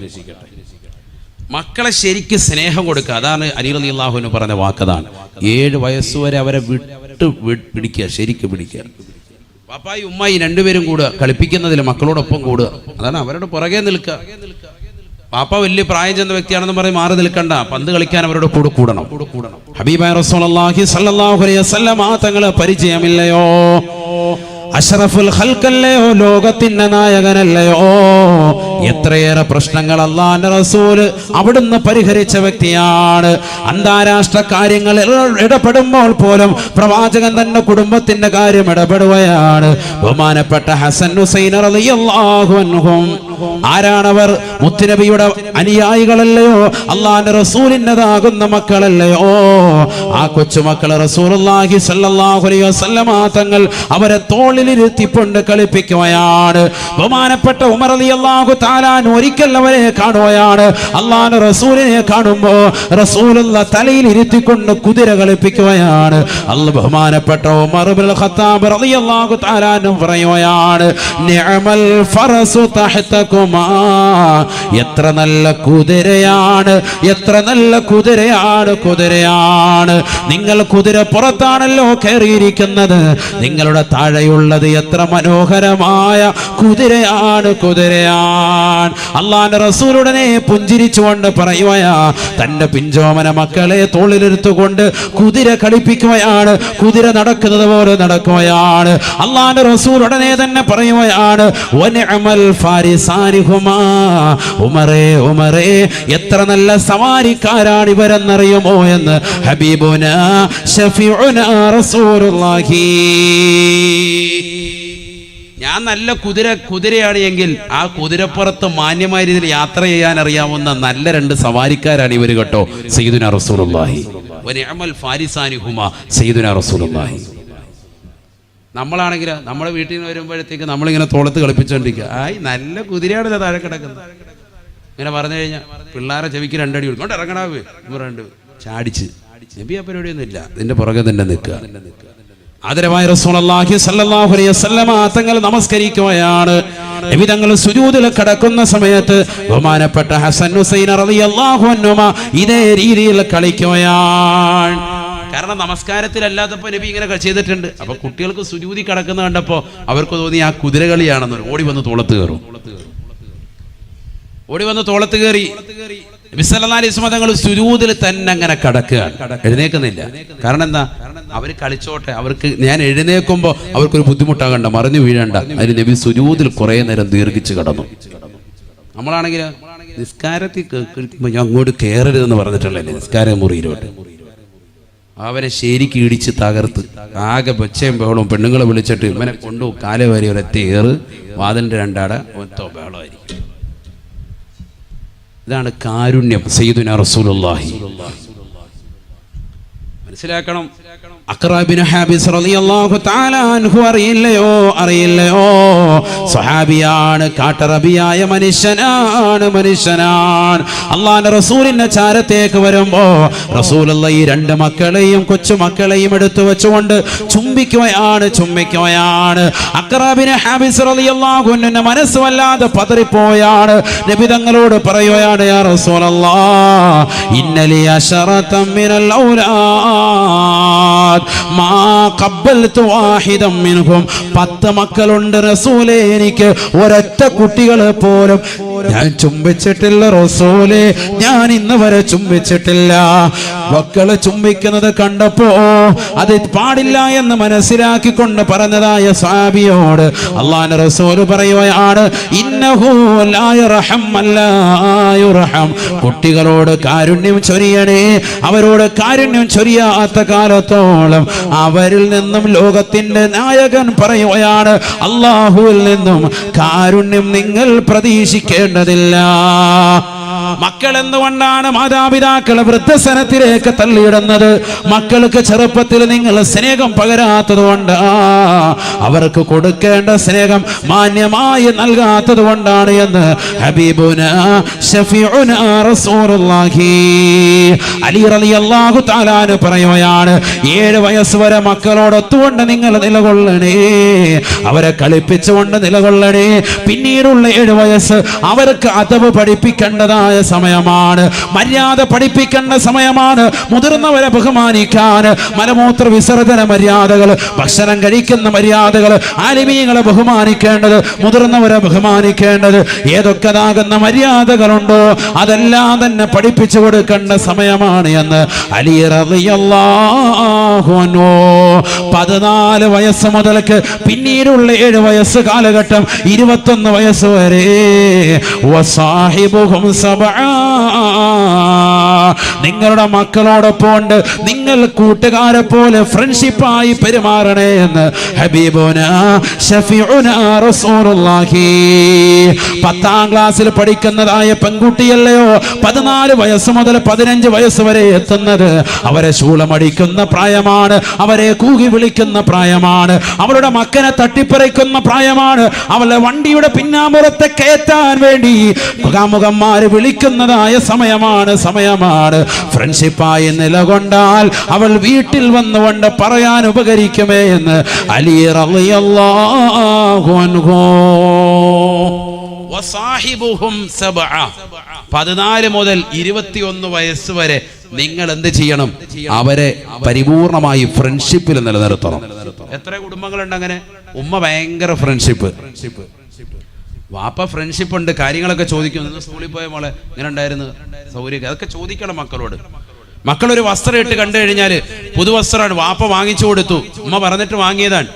മക്കളെ ശരിക്ക് സ്നേഹം കൊടുക്കുക. അതാണ് അലി റളിയല്ലാഹു അൻഹു പറഞ്ഞ വാക്കതാണ്. 7 വയസ്സുവരെ അവരെ പിടിക്കുക, ശരിക്ക് പിടിക്കുക. പാപ്പായി ഉമ്മായി രണ്ടുപേരും കൂടുക, കളിപ്പിക്കുന്നതിൽ മക്കളോടൊപ്പം കൂടുക. അതാണ് അവരുടെ പുറകെ നിൽക്കുക. പാപ്പ വലിയ പ്രായം ചെന്ന വ്യക്തിയാണെന്ന് പറഞ്ഞ് മാറി നിൽക്കണ്ട, പന്ത് കളിക്കാൻ അവരുടെ കൂടെ കൂടണം. ഹബീബായ റസൂലുള്ളാഹി സ്വല്ലല്ലാഹു അലൈഹി വസല്ലം തങ്ങളെ പരിചയമില്ലയോ? അഷ്റഫുൽ ഖൽഖല്ലയോ, ലോകത്തിന്റെ നായകനല്ലയോ? എത്രയേറെ പ്രശ്നങ്ങൾ അല്ലാഹുവിന്റെ റസൂല് അവിടുന്ന് പരിഹരിച്ച വ്യക്തിയാണ്. അന്താരാഷ്ട്ര കാര്യങ്ങളിൽ ഇടപെടുമ്പോൾ പോലും പ്രവാചകൻ തന്നെ കുടുംബത്തിന്റെ കാര്യം ഇടപെടുകയാണ്. ബഹുമാനപ്പെട്ട ഹസൻ ഹുസൈൻ റളിയല്ലാഹു അൻഹും ആരാണവർ? മുത്തുനബിയുടെ അനുയായികളല്ലയോ? അല്ലാഹുവിന്റെ റസൂലിൻ്റെതാകുന്ന മക്കളല്ലയോ? ആ കൊച്ചുമക്കളെ റസൂലുള്ളാഹി സ്വല്ലല്ലാഹു അലൈഹി വസല്ലം തങ്ങൾ അവരെ തോളിലിരുത്തിക്കൊണ്ട് കളിപ്പിക്കുകയാണ്. ബഹുമാനപ്പെട്ട ഉമർ റളിയല്ലാഹു തആല ഒരിക്കൽ അവരെ കാണുകയാണ്. അല്ലാഹുവിന്റെ റസൂലിനെ കാണുമ്പോൾ റസൂലുള്ള തലയിൽ ഇരുത്തിക്കൊണ്ട് കുതിര കളിപ്പിക്കുകയാണ്. ബഹുമാനപ്പെട്ട ഉമർ ഇബ്നുൽ ഖത്താബ് റളിയല്ലാഹു തആല പറയുകയാണ്, നിഅമൽ ഫറസു തഹ്തകുമാ, എത്ര നല്ല കുതിരയാണ്, എത്ര നല്ല കുതിരയാണ്. നിങ്ങൾ കുതിര പുറത്താണല്ലോ കയറിയിരിക്കുന്നത്, നിങ്ങളുടെ താഴെയുള്ളത് എത്ര മനോഹരമായ കുതിരയാണ്. അല്ലാഹുവിന്റെ റസൂൽ ഉടനെ പുഞ്ചിരിച്ചുകൊണ്ട് പറയുകയാ, തന്റെ പിഞ്ചോമന മക്കളെ തോളിലെടുത്തുകൊണ്ട് കുതിര കളിപ്പിക്കുകയാണ്. കുതിര നടക്കുന്നത് പോലെ നടക്കുകയാണ്. അല്ലാഹുവിന്റെ റസൂൽ ഉടനെ തന്നെ പറയുകയാണ്, വനിഅമൽ ഫാരിസ, ഫാരിസാനിഹുമാ. ഉമറേ ഉമറേ, എത്ര നല്ല സവാരിക്കാരാണ് ഇവരെന്നറിയുമോ എന്ന് ഹബീബുനാ ശഫീഉനാ റസൂലുള്ളാഹി. ഞാൻ നല്ല കുതിരയാണ് എങ്കിൽ ആ കുതിരപ്പുറത്ത് മാന്യമായ രീതിയിൽ യാത്ര ചെയ്യാൻ അറിയാവുന്ന നല്ല രണ്ട് സവാരിക്കാരാണ് ഇവർ കേട്ടോ. സയ്യിദുനാ റസൂലുള്ളാഹി വനിഅമൽ ഫാരിസാനിഹുമാ സയ്യിദുനാ റസൂലുള്ളാഹി. നമ്മളാണെങ്കിൽ നമ്മുടെ വീട്ടിൽ നിന്ന് വരുമ്പോഴത്തേക്ക് നമ്മളിങ്ങനെ തോളത്ത് കളിപ്പിച്ചുകൊണ്ടിരിക്കുക. ആയി നല്ല കുതിരയാണല്ലോ താഴെ കിടക്കുന്നത്. ഇങ്ങനെ പറഞ്ഞു കഴിഞ്ഞാൽ പിള്ളേരെ ചെവിക്ക് രണ്ടടി കൊടുക്കും, കൊണ്ട് ഇറങ്ങണാവേ രണ്ട് ചാടിച്ച്. നബി ആ പരിപാടിയൊന്നും ഇല്ല, ഇതിന്റെ പുറകെ തന്നെ നിൽക്കുക. ആദരവായ റസൂലുള്ളാഹി സ്വല്ലല്ലാഹു അലൈഹി വസല്ലമ തങ്ങൾ നമസ്കരിക്കുകയാണ്. നബി തങ്ങൾ സുജൂദിൽ കിടക്കുന്ന സമയത്ത് ബഹുമാനപ്പെട്ട ഹസൻ ഹുസൈൻ റളിയല്ലാഹു അൻഹുമാ ഇതേ രീതിയിൽ കളിക്കുകയാണ്. കാരണം നമസ്കാരത്തിലല്ലാത്തപ്പോൾ നബി ഇങ്ങനെ ചെയ്തിട്ടുണ്ട്. അപ്പൊ കുട്ടികൾക്ക് സുജൂദി കിടക്കുന്ന കണ്ടപ്പോൾ അവർക്ക് തോന്നി ആ കുതിര കളിയാണെന്ന്. ഓടി വന്ന് തോളത്ത് കയറും. ഓടി വന്ന് തോളത്ത് കയറി നബി സല്ലല്ലാഹു അലൈഹി വസല്ലം തങ്ങൾ സുജൂദിൽ തന്നെ അങ്ങനെ കിടക്കുകയാണ്, എഴുന്നേക്കുന്നില്ല. കാരണം എന്താ? അവർ കളിച്ചോട്ടെ, അവർക്ക് ഞാൻ എഴുന്നേക്കുമ്പോൾ അവർക്കൊരു ബുദ്ധിമുട്ടാകണ്ട, മറിഞ്ഞു വീഴണ്ട. അതിന് നബി സുജൂദിൽ കുറെ നേരം ദീർഘിച്ച് കിടന്നു. നമ്മളാണെങ്കിൽ നിസ്കാരത്തിൽ കേൾക്കുമ്പോൾ ഞാൻ അങ്ങോട്ട് കയറരുതെന്ന് പറഞ്ഞിട്ടുള്ളേ നിസ്കാര മുറിയിലോട്ട്. അവനെ ശരിക്ക് ഇടിച്ച് തകർത്ത് ആകെ ബച്ചയും ബഹളവും. പെണ്ണുങ്ങളെ വിളിച്ചിട്ട് ഇവനെ കൊണ്ടു കാല വരി ഒരൊറ്റ ഏറ്, വാതിലിന്റെ രണ്ടാട ഒറ്റ ബഹളമായിരിക്കും. ഇതാണ് കാരുണ്യം സയ്യിദുനാ റസൂലുള്ളാഹി. മനസ്സിലാക്കണം. അഖ്റ ബിൻ ഹാബിസ് റളിയല്ലാഹു തആല അൻഹു അറിയില്ലയോ സ്വഹാബിയാണ്, കാട്ടറബിയായ മനുഷ്യനാണ്. അല്ലാഹുവിന്റെ റസൂലിന്റെ ചാരത്തേക്ക് വരുമ്പോ റസൂലുള്ളാഹി ഈ രണ്ട് മക്കളെയും കൊച്ചുമക്കളെയും എടുത്തു വെച്ചുകൊണ്ട് ചുംബിക്കുകയാണ്. അഖ്റ ബിൻ ഹാബിസ് റളിയല്ലാഹു അൻഹുവിന്റെ മനസ്സ് വല്ലാതെ പതറിപ്പോയാണ്. നബി തങ്ങളോട് പറയുകയാണ്, യാ റസൂലല്ലാഹ് ഇന്നലി അശറതൻ മിനൽ ഔലാദ് 10 മക്കളുണ്ട് റസൂലേ, എനിക്ക് ഒരൊറ്റ കുട്ടികളെ പോലും ഞാൻ ചുംബിച്ചിട്ടില്ല റസൂലേ, ഞാൻ ഇന്ന് വരെ ചുംബിച്ചിട്ടില്ല. മക്കളെ ചുംബിക്കുന്നത് കണ്ടപ്പോ അത് പാടില്ല എന്ന് മനസ്സിലാക്കിക്കൊണ്ട് പറഞ്ഞതായ സ്വഹാബിയോട് അല്ലാഹുവിന്റെ റസൂൽ പറയുകയാണ്, ഇന്നഹു ലാ യർഹം അല്ലാ യുർഹം. കുട്ടികളോട് കാരുണ്യം ചൊരിയണേ. അവരോട് കാരുണ്യം ചൊരിയാത്ത കാലത്തോളം അവരിൽ നിന്നും ലോകത്തിന്റെ നായകൻ പറയുകയാണ്, അല്ലാഹുവിൽ നിന്നും കാരുണ്യം നിങ്ങൾ പ്രതീക്ഷിക്കേണ്ടതില്ല. മക്കൾ എന്തുകൊണ്ടാണ് മാതാപിതാക്കളെ വൃദ്ധസനത്തിലേക്ക് തള്ളിയിടുന്നത്? മക്കൾക്ക് ചെറുപ്പത്തിൽ നിങ്ങൾ സ്നേഹം പകരാത്തത് കൊണ്ട്, അവർക്ക് കൊടുക്കേണ്ട സ്നേഹം മാന്യമായി നൽകാത്തത് കൊണ്ടാണ് എന്ന് ഹബീബുനാ ശഫീഉനാ റസൂലുള്ളാഹി അലി റളിയല്ലാഹു തആല പറയുകയാണ്, 7 വയസ്സ് വരെ മക്കളോടൊത്തുകൊണ്ട് നിങ്ങൾ നിലകൊള്ളണേ, അവരെ കളിപ്പിച്ചുകൊണ്ട് നിലകൊള്ളണേ. പിന്നീടുള്ള 7 വയസ്സ് അവർക്ക് അദബ് പഠിപ്പിക്കേണ്ടതായ സമയമാണ്, മര്യാദ പഠിപ്പിക്കേണ്ട സമയമാണ്. മുതിർന്നവരെ ബഹുമാനിക്കാൻ, മലമൂത്ര വിസർജന മര്യാദകൾ, ഭക്ഷണം കഴിക്കുന്ന മര്യാദകൾ, ആലിമീങ്ങളെ ബഹുമാനിക്കേണ്ടത്, മുതിർന്നവരെ ബഹുമാനിക്കേണ്ടത്, ഏതൊക്കെതാകുന്ന മര്യാദകളുണ്ടോ അതെല്ലാം തന്നെ പഠിപ്പിച്ചു കൊടുക്കേണ്ട സമയമാണ് എന്ന് അലി റളിയല്ലാഹു അൻഹു 14 വയസ്സ് മുതൽക്ക് പിന്നീടുള്ള 7 വയസ്സ് കാലഘട്ടം 21 വയസ്സ് വരെ വസാഹിബുഹും സബഅ, നിങ്ങളുടെ മക്കളോടൊപ്പം ഉണ്ട്, നിങ്ങൾ കൂട്ടുകാരെ പോലെ ഫ്രണ്ട്ഷിപ്പായി പെരുമാറണേ എന്ന് ഹബീബുനാ ശഫീഉനാ റസൂലുള്ളാഹി. 10ാം ക്ലാസ്സിൽ പഠിക്കുന്നതായ പെൺകുട്ടിയല്ലയോ 14 വയസ്സ് മുതൽ 15 വയസ്സ് വരെ എത്തുന്നത്? അവരെ ശൂലമടിക്കുന്ന പ്രായമാണ്, അവരെ കൂകി വിളിക്കുന്ന പ്രായമാണ്, അവളുടെ മക്കനെ തട്ടിപ്പറിക്കുന്ന പ്രായമാണ്, അവളുടെ വണ്ടിയുടെ പിന്നാമ്പുറത്തെ കയറ്റാൻ വേണ്ടി മുഖാമുഖന്മാര് വിളിക്കുന്നതായ സമയമാണ്. ഫ്രണ്ട്ഷിപ്പായി നിലകൊണ്ടാൽ അവൾ വീട്ടിൽ വന്നുകൊണ്ട് പറയാൻ ഉപകരിക്കുമേ എന്ന് അലി റളിയല്ലാഹു അൻഹു. വസാഹിബുഹും സബഅ, 14 മുതൽ 21 വയസ്സ് വരെ നിങ്ങൾ എന്ത് ചെയ്യണം? അവരെ പരിപൂർണമായി ഫ്രണ്ട്ഷിപ്പിൽ നിലനിർത്തണം. എത്ര കുടുംബങ്ങളുണ്ട് അങ്ങനെ? ഉമ്മ ഭയങ്കര ഫ്രണ്ട്ഷിപ്പ്, വാപ്പ ഫ്രണ്ട്ഷിപ്പ് ഉണ്ട്, കാര്യങ്ങളൊക്കെ ചോദിക്കും. സ്കൂളിൽ പോയ മോളെ ഇങ്ങനെ ഉണ്ടായിരുന്നു, സൗകര്യം, അതൊക്കെ ചോദിക്കണം മക്കളോട്. മക്കളൊരു വസ്ത്രം ഇട്ട് കണ്ടു കഴിഞ്ഞാൽ പുതുവസ്ത്രമാണ്, വാപ്പ വാങ്ങിച്ചു കൊടുത്തു, ഉമ്മ പറഞ്ഞിട്ട് വാങ്ങിയതാണ്,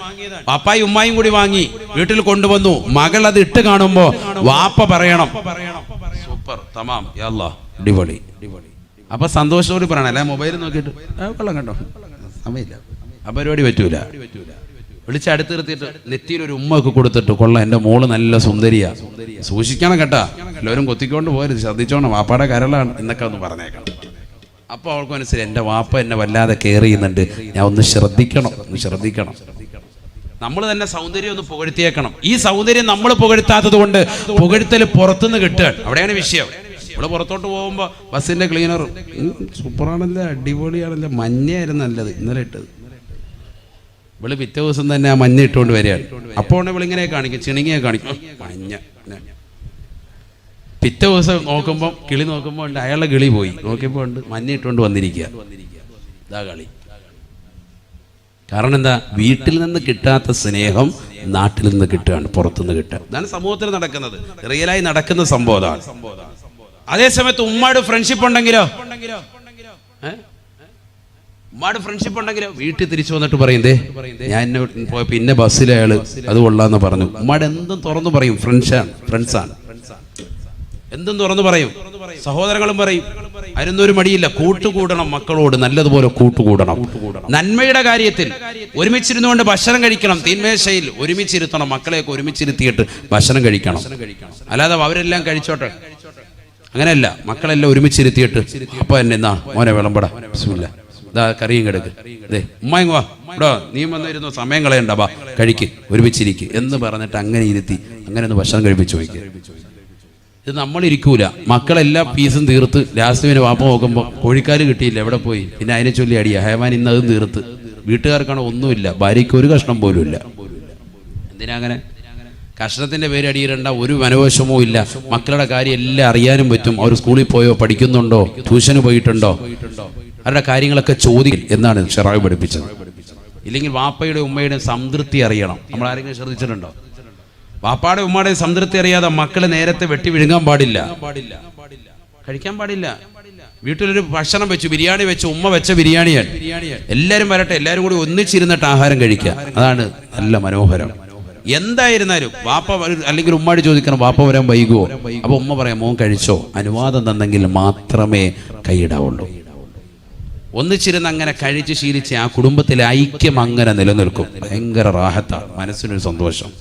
പാപ്പായും ഉമ്മായും കൂടി വാങ്ങി വീട്ടിൽ കൊണ്ടുവന്നു. മകൾ അത് ഇട്ട് കാണുമ്പോ വാപ്പ പറയണം സൂപ്പർ തമാം യാ അല്ലാഹ് അടിപൊളി. അപ്പൊ സന്തോഷത്തോടെ പറയണം, അല്ലെ മൊബൈൽ നോക്കിയിട്ട് കൊള്ളാം കണ്ടോ, സമയമില്ല, ആ പരിപാടി പറ്റൂല. വിളിച്ച് അടുത്ത് നിർത്തിയിട്ട് നെറ്റിയിൽ ഒരു ഉമ്മ ഒക്കെ കൊടുത്തിട്ട്, കൊള്ളാം എൻ്റെ മോള് നല്ല സുന്ദരിയാ, സൂക്ഷിക്കണം കേട്ടാ, എല്ലാവരും കൊത്തിക്കൊണ്ട് പോരുത്, ശ്രദ്ധിച്ചോണം, വാപ്പാടെ കരളാണ് എന്നൊക്കെ ഒന്ന് പറഞ്ഞേക്കണം. അപ്പോൾ അവൾക്ക് മനസ്സിലായി എൻ്റെ വാപ്പ എന്നെ വല്ലാതെ കെയർ ചെയ്യുന്നുണ്ട്, ഞാൻ ഒന്ന് ശ്രദ്ധിക്കണം. നമ്മൾ തന്നെ സൗന്ദര്യം ഒന്ന് പുകഴ്ത്തിയേക്കണം. ഈ സൗന്ദര്യം നമ്മൾ പുകഴ്ത്താത്തത് കൊണ്ട് പുകഴ്ത്തൽ പുറത്തുനിന്ന് കിട്ടുകയാണ്. അവിടെയാണ് വിഷയം. ഇവിടെ പുറത്തോട്ട് പോകുമ്പോൾ ബസ്സിൻ്റെ ക്ലീനർ സൂപ്പറാണല്ലേ, അടിപൊളിയാണല്ലേ, മഞ്ഞയായിരുന്നു നല്ലത് ഇന്നലെ ഇട്ടത്. ഇവള് പിറ്റേ ദിവസം തന്നെ ആ മഞ്ഞ ഇട്ടുകൊണ്ട് വരികയാണ്. അപ്പോൾ ഇവളിങ്ങനെ കാണിക്കും, ചിണുങ്ങിയെ കാണിക്കും, മഞ്ഞ. പിറ്റേ ദിവസം നോക്കുമ്പോൾ കിളി നോക്കുമ്പോൾ ഉണ്ട് അയാളുടെ കിളി പോയി, നോക്കിയപ്പോൾ ഉണ്ട് മഞ്ഞ ഇട്ടുകൊണ്ട് വന്നിരിക്കുക. ഇതാ കളി. കാരണം എന്താ? വീട്ടിൽ നിന്ന് കിട്ടാത്ത സ്നേഹം നാട്ടിൽ നിന്ന് കിട്ടുകയാണ്, പുറത്തുനിന്ന് കിട്ടുക. ഇതാണ് സമൂഹത്തിൽ നടക്കുന്നത്, റിയലായി നടക്കുന്ന സംഭവമാണ്. അതേസമയത്ത് ഉമ്മാട് ഫ്രണ്ട്ഷിപ്പ് ഉണ്ടെങ്കിലോ, ഉമ്മാട് ഫ്രണ്ട്ഷിപ്പ് ഉണ്ടെങ്കിലോ വീട്ടിൽ തിരിച്ചു വന്നിട്ട് പറയും, ദേ ഞാൻ എന്നെ പോയപ്പോ പിന്നെ ബസ്സിൽ അയാള് അത് കൊള്ളാന്ന് പറഞ്ഞു. ഉമ്മാട് എന്തും തുറന്നു പറയും, ഫ്രണ്ട്സാണ്, എന്തും തുറന്നു പറയും. സഹോദരങ്ങളും പറയും, അതിനൊന്നും ഒരു മടിയില്ല. കൂട്ടുകൂടണം, മക്കളോട് നല്ലതുപോലെ കൂട്ടുകൂടണം. നന്മയുടെ കാര്യത്തിൽ ഒരുമിച്ചിരുന്നുകൊണ്ട് ഭക്ഷണം കഴിക്കണം. തീന്മേശയിൽ ഒരുമിച്ചിരുത്തണം, മക്കളെയൊക്കെ ഒരുമിച്ചിരുത്തിയിട്ട് ഭക്ഷണം കഴിക്കണം. അല്ലാതെ അവരെല്ലാം കഴിച്ചോട്ടെ, അങ്ങനെയല്ല. മക്കളെല്ലാം ഒരുമിച്ചിരുത്തിയിട്ട് അപ്പൊ എന്നെ എന്നാ മോനെ വിളമ്പട, ബിസ്മില്ലാ, ഇതാ കറിയും കിടക്ക്, അതെ ഉമ്മായും വാ ഇവിടെ നീ വന്നിരുന്നു, സമയം കളയണ്ട, ബാ കഴിക്ക്, ഒരുമിച്ചിരിക്കുക എന്ന് പറഞ്ഞിട്ട് അങ്ങനെ ഇരുത്തി അങ്ങനെ ഒന്ന് ഭക്ഷണം കഴിപ്പിച്ചു വയ്ക്കുക. ഇത് നമ്മളിരിക്കൂല. മക്കളെല്ലാം പീസും തീർത്ത് ലാസ്റ്റ് വാപ്പ നോക്കുമ്പോൾ കോഴിക്കാല് കിട്ടിയില്ല, എവിടെ പോയി, പിന്നെ അതിനെ ചൊല്ലി അടിയ ഹേമാൻ ഇന്ന് അതും തീർത്ത്. വീട്ടുകാർക്കാണ് ഒന്നുമില്ല, ഭാര്യയ്ക്ക് ഒരു കഷ്ണം പോലും ഇല്ല. എന്തിനാ അങ്ങനെ? കഷ്ണത്തിന്റെ പേര് അടിയിടണ്ട, ഒരു മനോവശമോ ഇല്ല. മക്കളുടെ കാര്യം എല്ലാം അറിയാനും പറ്റും. അവർ സ്കൂളിൽ പോയോ, പഠിക്കുന്നുണ്ടോ, ട്യൂഷന് പോയിട്ടുണ്ടോ, അവരുടെ കാര്യങ്ങളൊക്കെ ചോദിക്കും എന്നാണ് ഷറായി പഠിപ്പിച്ചത്. ഇല്ലെങ്കിൽ വാപ്പയുടെ ഉമ്മയുടെ സംതൃപ്തി അറിയണം. നമ്മൾ ആരെങ്കിലും ശ്രദ്ധിച്ചിട്ടുണ്ടോ? വാപ്പാടെ ഉമ്മാടെ സംതൃപ്തി അറിയാതെ മക്കളെ നേരത്തെ വെട്ടി വിഴുങ്ങാൻ പാടില്ല, കഴിക്കാൻ പാടില്ല. വീട്ടിലൊരു ഭക്ഷണം വെച്ചു, ബിരിയാണി വെച്ചു, ഉമ്മ വെച്ച ബിരിയാണിയാണ്, എല്ലാവരും വരട്ടെ, എല്ലാവരും കൂടി ഒന്നിച്ചിരുന്നിട്ട് ആഹാരം കഴിക്കുക, അതാണ് നല്ല മനോഹരം. എന്തായിരുന്നാലും വാപ്പ അല്ലെങ്കിൽ ഉമ്മാടി ചോദിക്കണം, വാപ്പ വരാൻ വൈകുമോ? അപ്പൊ ഉമ്മ പറയാം, മോൻ കഴിച്ചോ, അനുവാദം തന്നെങ്കിൽ മാത്രമേ കൈയിടാവുള്ളൂ. ഒന്നിച്ചിരുന്ന് അങ്ങനെ കഴിച്ച് ശീലിച്ച് ആ കുടുംബത്തിലെ ഐക്യം അങ്ങനെ നിലനിൽക്കും. ഭയങ്കര റാഹത്താണ്, മനസ്സിനൊരു സന്തോഷം.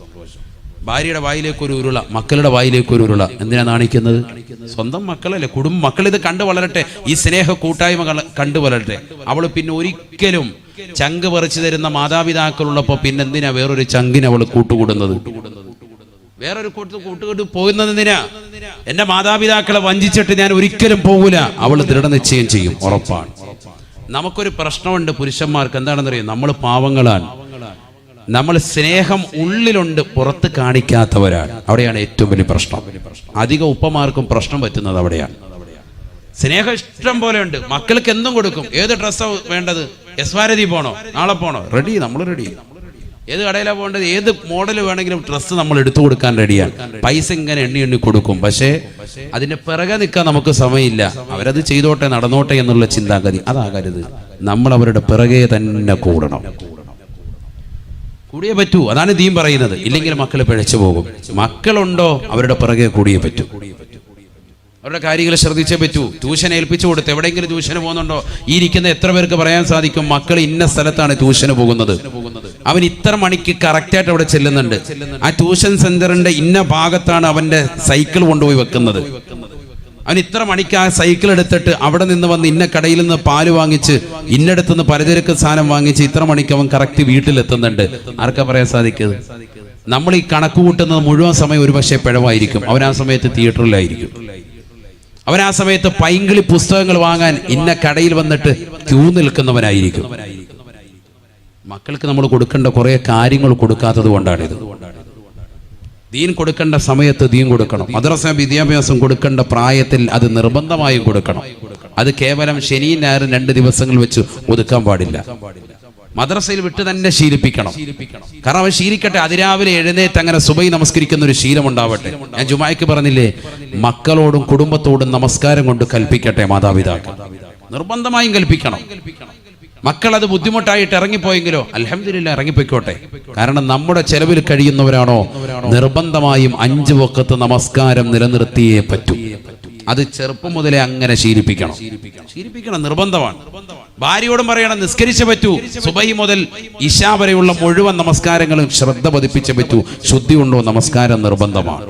ഭാര്യയുടെ വായിലേക്ക് ഒരു ഉരുള, മക്കളുടെ വായിലേക്ക് ഒരു ഉരുള. എന്തിനാ നാണിക്കുന്നത്? സ്വന്തം മക്കളല്ലേ, മക്കളിത് കണ്ടു വളരട്ടെ, ഈ സ്നേഹ കൂട്ടായ്മ കണ്ടു വളരട്ടെ. അവള് പിന്നെ ഒരിക്കലും ചങ്ക് പറിച്ചു തരുന്ന മാതാപിതാക്കളുള്ളപ്പോ പിന്നെന്തിനാ വേറൊരു ചങ്കിന് അവള് കൂട്ടുകൂടുന്നത്? വേറൊരു കൂട്ടുകൂട്ട് പോകുന്നത് എന്തിനാ? എന്റെ മാതാപിതാക്കളെ വഞ്ചിച്ചിട്ട് ഞാൻ ഒരിക്കലും പോകൂല. അവള് ദൃഢനിശ്ചയം ചെയ്യും, ഉറപ്പാണ്. നമുക്കൊരു പ്രശ്നമുണ്ട് പുരുഷന്മാർക്ക്, എന്താണെന്നറിയാം, നമ്മൾ പാവങ്ങളാണ്. നമ്മൾ സ്നേഹം ഉള്ളിലുണ്ട്, പുറത്ത് കാണിക്കാത്തവരാണ്. അവിടെയാണ് ഏറ്റവും വലിയ പ്രശ്നം. അധിക ഉപ്പമാർക്കും പ്രശ്നം പറ്റുന്നത് അവിടെയാണ്. സ്നേഹം ഇഷ്ടം പോലെ ഉണ്ട്, മക്കൾക്ക് എന്തും കൊടുക്കും. ഏത് ഡ്രസ്സാണ് വേണ്ടത്? യസ്വാരതി പോണോ, നാളെ പോണോ, റെഡി, നമ്മൾ റെഡി. ഏത് കടയിലാണ് പോകേണ്ടത്, ഏത് മോഡൽ വേണമെങ്കിലും ഡ്രസ്സ് നമ്മൾ എടുത്തു കൊടുക്കാൻ റെഡിയാണ്. പൈസ ഇങ്ങനെ എണ്ണി കൊടുക്കും. പക്ഷേ അതിന്റെ പിറകെ നിൽക്കാൻ നമുക്ക് സമയമില്ല. അവരത് ചെയ്തോട്ടെ, നടന്നോട്ടെ എന്നുള്ള ചിന്താഗതി അതാകരുത്. നമ്മൾ അവരുടെ പിറകെ തന്നെ കൂടണം, കൂടിയേ പറ്റൂ. അതാണ് ദീൻ പറയുന്നത്. ഇല്ലെങ്കിൽ മക്കൾ പിഴച്ചു പോകും. മക്കളുണ്ടോ അവരുടെ പിറകെ കൂടിയേ പറ്റൂ, അവരുടെ കാര്യങ്ങൾ ശ്രദ്ധിച്ചേ പറ്റൂ. ട്യൂഷൻ ഏൽപ്പിച്ചു കൊടുത്ത് എവിടെയെങ്കിലും ട്യൂഷന് പോകുന്നുണ്ടോ? ഈ ഇരിക്കുന്ന എത്ര പേർക്ക് പറയാൻ സാധിക്കും, മക്കൾ ഇന്ന സ്ഥലത്താണ് ട്യൂഷന് പോകുന്നത്, അവൻ ഇത്ര മണിക്ക് കറക്റ്റായിട്ട് അവിടെ ചെല്ലുന്നുണ്ട്, ആ ട്യൂഷൻ സെന്ററിന്റെ ഇന്ന ഭാഗത്താണ് അവന്റെ സൈക്കിൾ കൊണ്ടുപോയി വെക്കുന്നത്, അവൻ ഇത്ര മണിക്ക് ആ സൈക്കിൾ എടുത്തിട്ട് അവിടെ നിന്ന് വന്ന് ഇന്ന കടയിൽ നിന്ന് പാല് വാങ്ങിച്ച് ഇന്നടത്തുനിന്ന് പലചരക്ക് സാധനം വാങ്ങിച്ച് ഇത്ര മണിക്ക് അവൻ കറക്റ്റ് വീട്ടിലെത്തുന്നുണ്ട്. ആർക്കാ പറയാൻ സാധിക്കുന്നത്? നമ്മൾ ഈ കണക്ക് കൂട്ടുന്നത് മുഴുവൻ സമയം ഒരുപക്ഷെ പിഴവായിരിക്കും. അവൻ ആ സമയത്ത് തിയേറ്ററിലായിരിക്കും, അവൻ ആ സമയത്ത് പൈങ്കിളി പുസ്തകങ്ങൾ വാങ്ങാൻ ഇന്ന കടയിൽ വന്നിട്ട് ക്യൂ നിൽക്കുന്നവനായിരിക്കും. മക്കൾക്ക് നമ്മൾ കൊടുക്കേണ്ട കുറെ കാര്യങ്ങൾ കൊടുക്കാത്തത് കൊണ്ടാണിത്. ദീൻ കൊടുക്കേണ്ട സമയത്ത് ദീൻ കൊടുക്കണം. മദ്രസ വിദ്യാഭ്യാസം കൊടുക്കേണ്ട പ്രായത്തിൽ അത് നിർബന്ധമായും കൊടുക്കണം. അത് കേവലം ശനി ഞായർ 2 ദിവസങ്ങൾ വെച്ച് ഒതുക്കാൻ പാടില്ല. മദ്രസയിൽ വിട്ട് തന്നെ ശീലിപ്പിക്കണം. കാരണം അവൻ ശീലിക്കട്ടെ, അതിരാവിലെ എഴുന്നേറ്റ് അങ്ങനെ സുബഹി നമസ്കരിക്കുന്ന ഒരു ശീലം ഉണ്ടാവട്ടെ. ഞാൻ ജുമായ്ക്ക് പറഞ്ഞില്ലേ, മക്കളോടും കുടുംബത്തോടും നമസ്കാരം കൊണ്ട് കൽപ്പിക്കട്ടെ മാതാപിതാക്കൾ, നിർബന്ധമായും കൽപ്പിക്കണം. മക്കൾ അത് ബുദ്ധിമുട്ടായിട്ട് ഇറങ്ങിപ്പോയെങ്കിലോ അൽഹംദുലില്ലാ ഇറങ്ങിപ്പോയിക്കോട്ടെ, കാരണം നമ്മുടെ ചെലവിൽ കഴിയുന്നവരാണോ നിർബന്ധമായും 5 വഖത്ത് നമസ്കാരം നിലനിർത്തിയേ പറ്റൂ. അത് ചെറുപ്പം മുതലേ അങ്ങനെ ശീലിപ്പിക്കണം, നിർബന്ധമാണ്. ഭാര്യയോടും പറയണം നിസ്കരിച്ചേ പറ്റൂ. സുബഹി മുതൽ ഇശാ വരെയുള്ള മുഴുവൻ നമസ്കാരങ്ങളും ശ്രദ്ധ പതിപ്പിച്ചേ പറ്റൂ. ശുദ്ധി ഉണ്ടോ നമസ്കാരം നിർബന്ധമാണ്.